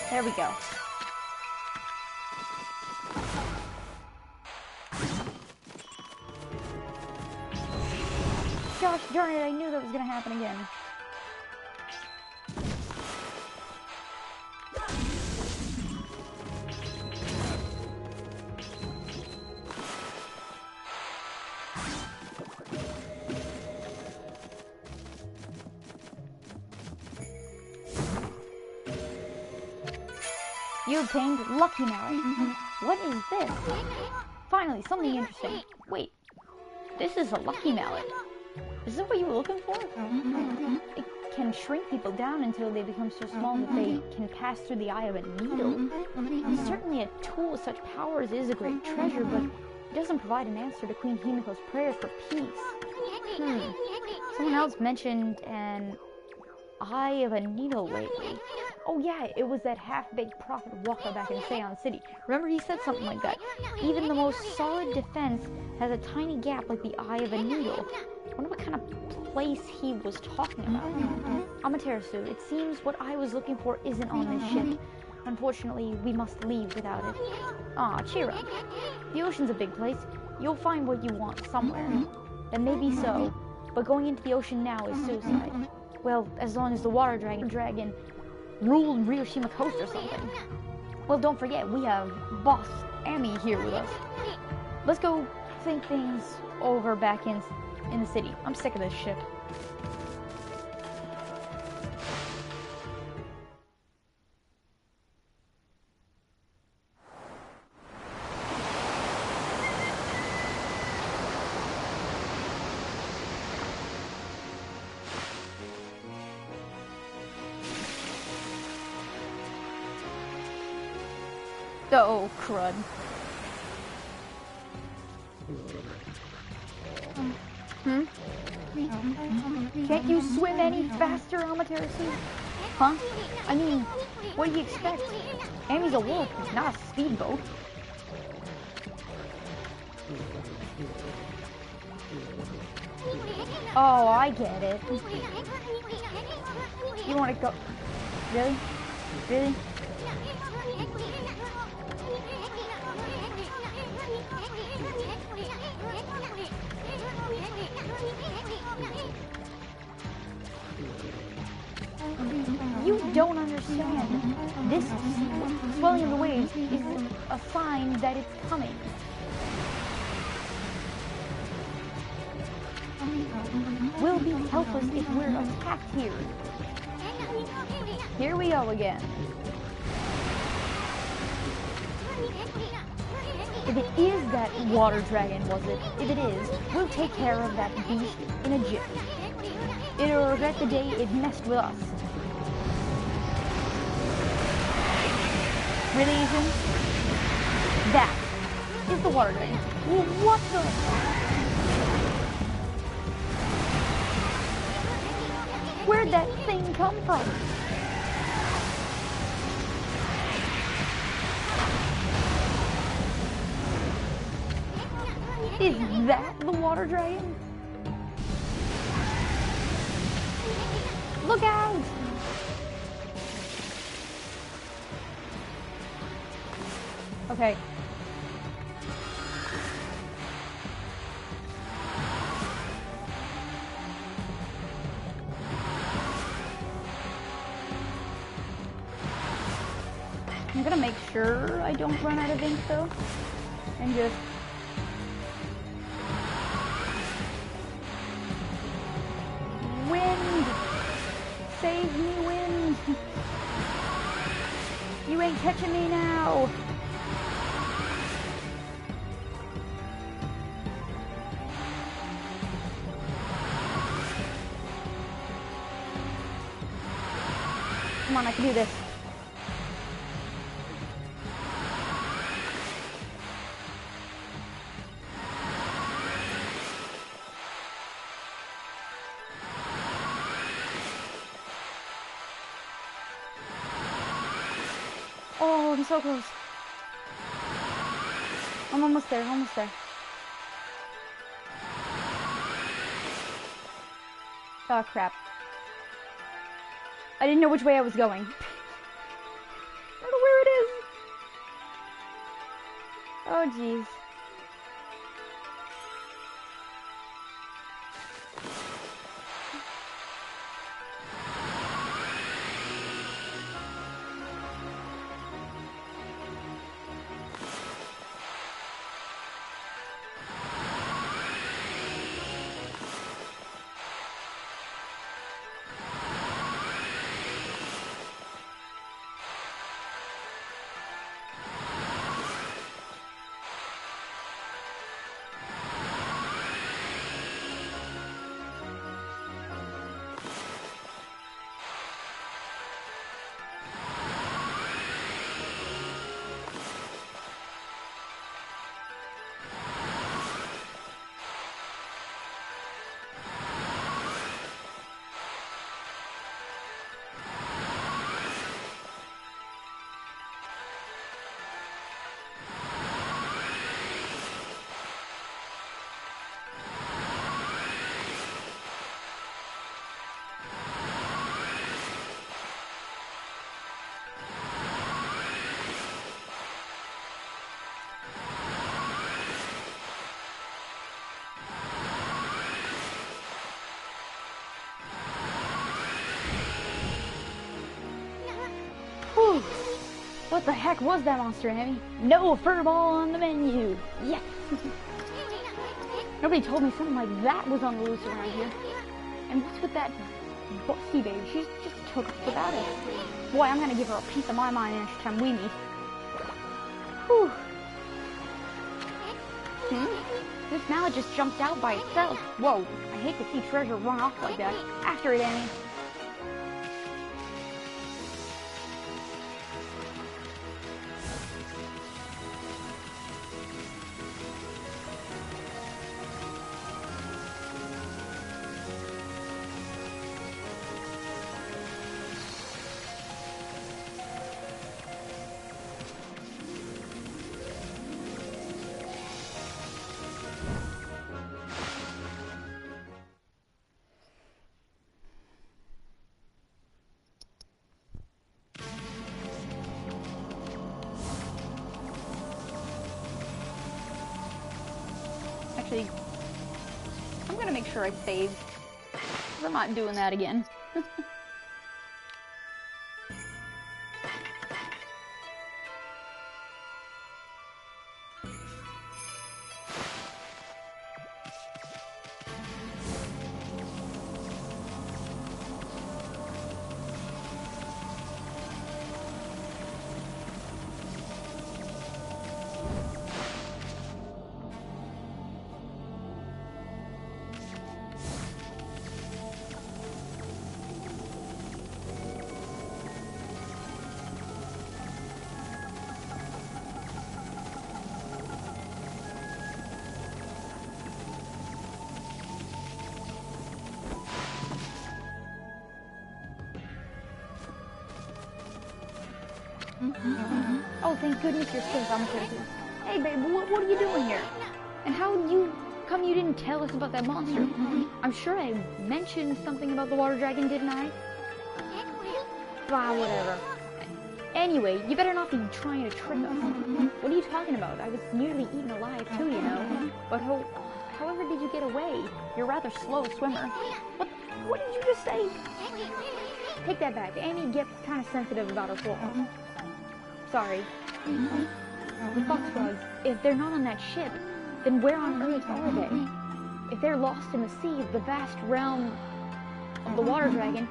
There we go. Gosh darn it, I knew that was gonna happen again. You obtained Lucky Mallet. What is this? Finally, something interesting. Wait, this is a Lucky Mallet. Is this what you were looking for? It can shrink people down until they become so small that they can pass through the eye of a needle. Certainly a tool with such powers is a great treasure, but it doesn't provide an answer to Queen Himiko's prayers for peace. Someone else mentioned an eye of a needle lately. Oh yeah, it was that half-baked prophet Waka back in Sei-an City. Remember, he said something like that. Even the most solid defense has a tiny gap like the eye of a needle. I wonder what kind of place he was talking about. Amaterasu, it seems what I was looking for isn't on this ship. Unfortunately, we must leave without it. Aw, cheer up. The ocean's a big place. You'll find what you want somewhere. That may be so, but going into the ocean now is suicide. Well, as long as the water dragon ruled Ryoshima Coast or something. Well, don't forget, we have Boss Amy here with us. Let's go think things over back in the city. I'm sick of this shit. Oh, crud. Can't you swim any faster, Amaterasu? Huh? I mean, what do you expect? Amy's a wolf, not a speedboat. Oh, I get it. You want to go... Really? Really? You don't understand. This swelling of the waves is a sign that it's coming. We'll be helpless if we're attacked here. Here we go again. If it is that water dragon, was it? If it is, we'll take care of that beast in a jiff. It'll regret the day it messed with us. Really, Ethan? That is the water dragon. Well, what the... Where'd that thing come from? Is that the water dragon? Look out! Okay. I'm gonna make sure I don't run out of ink though, and just... Wind! Save me, wind! You ain't catching me now! Come on, I can do this. Oh, I'm so close. I'm almost there, almost there. Oh, crap. I didn't know which way I was going. I don't know where it is. Oh, jeez. What the heck was that monster, Amy? No furball on the menu! Yes! Nobody told me something like that was on the loose around here. And what's with that busty babe? She's just took off without it. Boy, I'm gonna give her a piece of my mind next time we meet. Whew. This mallet just jumped out by itself. Whoa, I hate to see treasure run off like that. After it, Annie. Actually, I'm gonna make sure I save, because I'm not doing that again. Oh, thank goodness you're safe. I'm okay. Hey, babe, what are you doing here? And how come you didn't tell us about that monster? I'm sure I mentioned something about the water dragon, didn't I? Ah, whatever. Anyway, you better not be trying to trick us. What are you talking about? I was nearly eaten alive too, you know. But however did you get away? You're a rather slow swimmer. What did you just say? Take that back. Annie gets kind of sensitive about her floor. Sorry. The fox frogs, if they're not on that ship, then where on earth are they? If they're lost in the sea, the vast realm of the water dragon,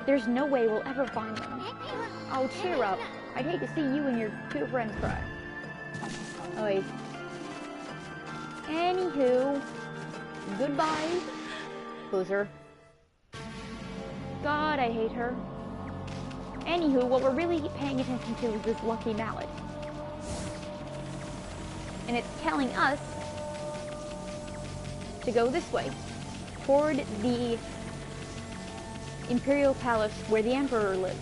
there's no way we'll ever find them. Oh, cheer up. I'd hate to see you and your two friends cry. Oi. Anywho, goodbye, loser. God, I hate her. Anywho, what we're really paying attention to is this lucky mallet. And it's telling us to go this way, toward the Imperial Palace where the Emperor lives.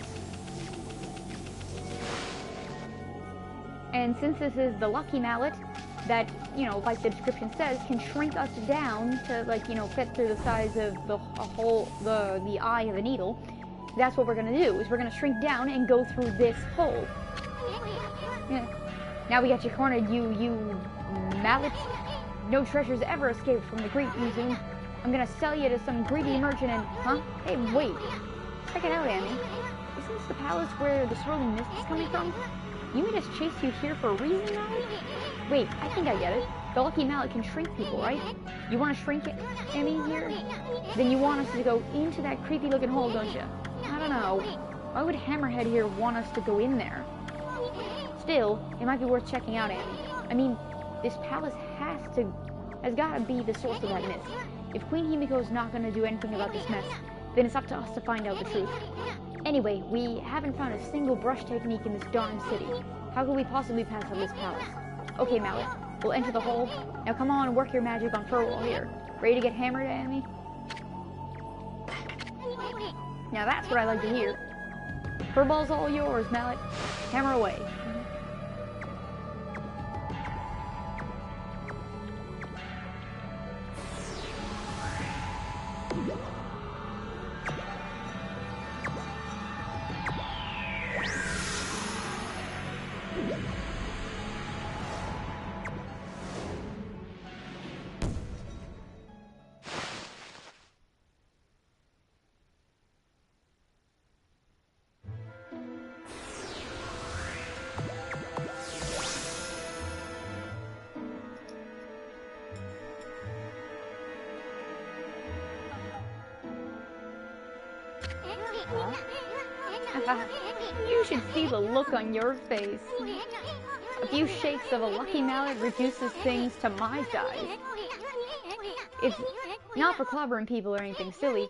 And since this is the lucky mallet that, you know, like the description says, can shrink us down to, like, you know, fit through the size of the eye of a needle, that's what we're gonna do, is we're gonna shrink down and go through this hole. Yeah. Now we got you cornered, you mallet. No treasures ever escaped from the Great Museum. I'm gonna sell you to some greedy merchant and... Huh? Hey, wait. Check it out, Annie. Isn't this the palace where the swirling mist is coming from? You made us chase you here for a reason now? Wait, I think I get it. The lucky mallet can shrink people, right? You want to shrink it, Emmy, here? Then you want us to go into that creepy-looking hole, don't you? I don't know. Why would Hammerhead here want us to go in there? Still, it might be worth checking out, Annie. I mean, this palace has gotta be the source of that mist. If Queen Himiko's not gonna do anything about this mess, then it's up to us to find out the truth. Anyway, we haven't found a single brush technique in this darn city. How could we possibly pass up this palace? Okay, Mallet, we'll enter the hole. Now come on and work your magic on Furwall here. Ready to get hammered, Annie? Now that's what I like to hear. Furball's all yours, Mallet. Hammer away. You should see the look on your face. A few shakes of a lucky mallet reduces things to my size. If not for clobbering people or anything silly,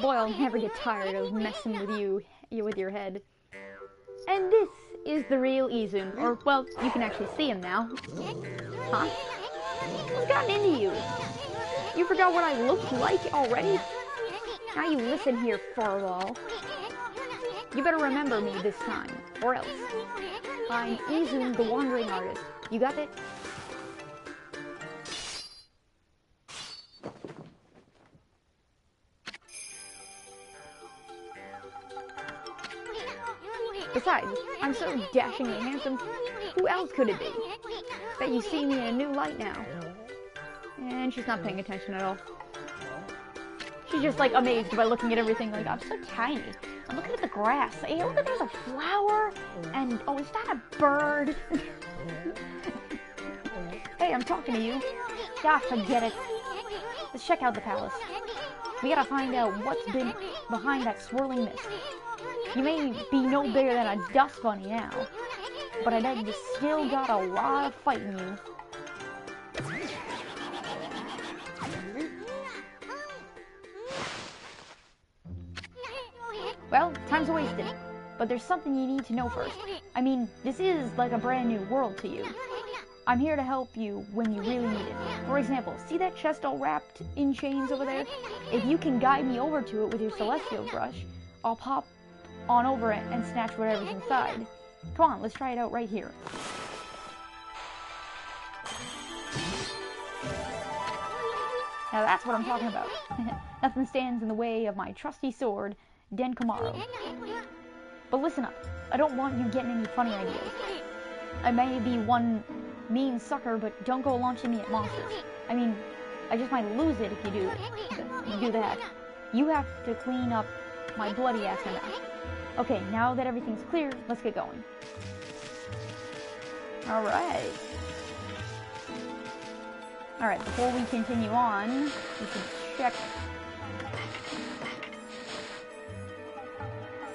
boy, I'll never get tired of messing with you with your head. And this is the real Izun, or, well, you can actually see him now. Huh? What's gotten into you? You forgot what I looked like already? Now you listen here, Farwall. You better remember me this time, or else. I'm Izun, the Wandering Artist. You got it? Besides, I'm so dashingly handsome, who else could it be? Bet you see me in a new light now. And she's not paying attention at all. She's just like amazed by looking at everything like, I'm so tiny. I'm looking at the grass. Hey, look at there's a flower. And, oh, is that a bird? Hey, I'm talking to you. Ah, forget it. Let's check out the palace. We gotta find out what's been behind that swirling mist. You may be no bigger than a dust bunny now, but I bet you still got a lot of fight in you. Well, time's wasted, but there's something you need to know first. I mean, this is like a brand new world to you. I'm here to help you when you really need it. For example, see that chest all wrapped in chains over there? If you can guide me over to it with your celestial brush, I'll pop on over it and snatch whatever's inside. Come on, let's try it out right here. Now that's what I'm talking about. Nothing stands in the way of my trusty sword, Denkamaro. But listen up, I don't want you getting any funny ideas. I may be one mean sucker, but don't go launching me at monsters. I mean, I just might lose it if you do that. You have to clean up my bloody ass now. Okay, now that everything's clear, let's get going. Alright. Alright, before we continue on, we should check.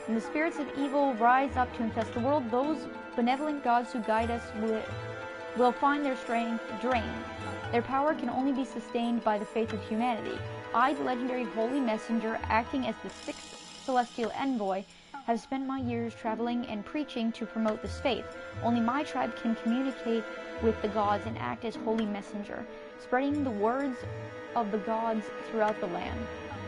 When the spirits of evil rise up to infest the world, those benevolent gods who guide us will find their strength drained. Their power can only be sustained by the faith of humanity. I, the legendary holy messenger, acting as the sixth celestial envoy, have spent my years traveling and preaching to promote this faith. Only my tribe can communicate with the gods and act as holy messenger, spreading the words of the gods throughout the land.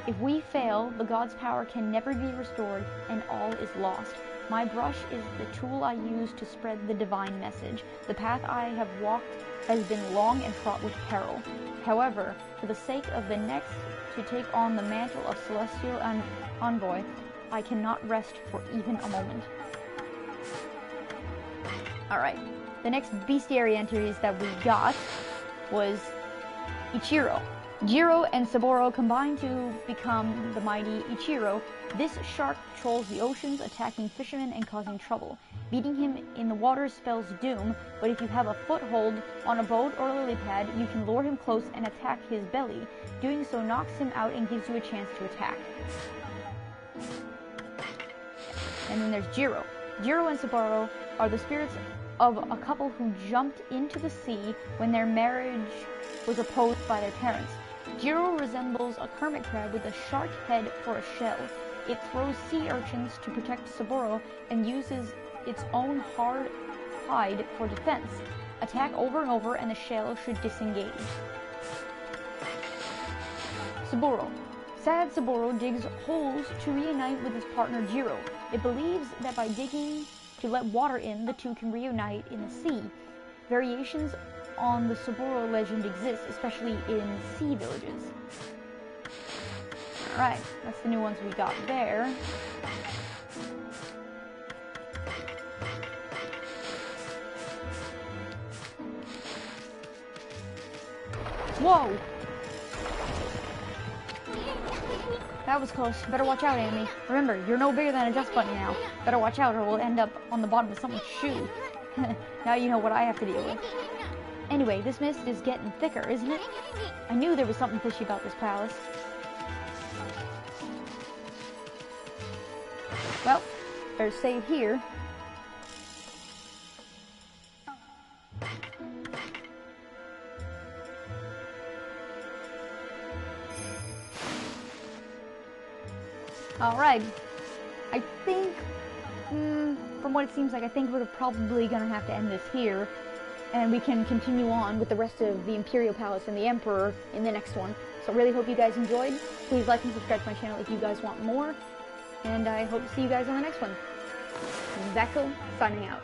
If we fail, the gods' power can never be restored, and all is lost. My brush is the tool I use to spread the divine message. The path I have walked has been long and fraught with peril. However, for the sake of the next to take on the mantle of celestial envoy, I cannot rest for even a moment. Alright, the next bestiary entries that we got was Ichiro. Jiro and Saburo combine to become the mighty Ichiro. This shark patrols the oceans, attacking fishermen and causing trouble. Beating him in the water spells doom, but if you have a foothold on a boat or lily pad, you can lure him close and attack his belly. Doing so knocks him out and gives you a chance to attack. And then there's Jiro. Jiro and Saburo are the spirits of a couple who jumped into the sea when their marriage was opposed by their parents. Jiro resembles a hermit crab with a shark head for a shell. It throws sea urchins to protect Saburo and uses its own hard hide for defense. Attack over and over and the shell should disengage. Saburo. Sad Saburo digs holes to reunite with his partner Jiro. It believes that by digging to let water in, the two can reunite in the sea. Variations on the Saburo legend exist, especially in sea villages. Alright, that's the new ones we got there. Whoa! That was close. Better watch out, Amy. Remember, you're no bigger than a dust bunny now. Better watch out or we'll end up on the bottom of someone's shoe. Now you know what I have to deal with. Anyway, this mist is getting thicker, isn't it? I knew there was something fishy about this palace. Well, better save here. Alright. I think, from what it seems like, I think we're probably gonna have to end this here. And we can continue on with the rest of the Imperial Palace and the Emperor in the next one. So really hope you guys enjoyed. Please like and subscribe to my channel if you guys want more. And I hope to see you guys on the next one. This is Axel, signing out.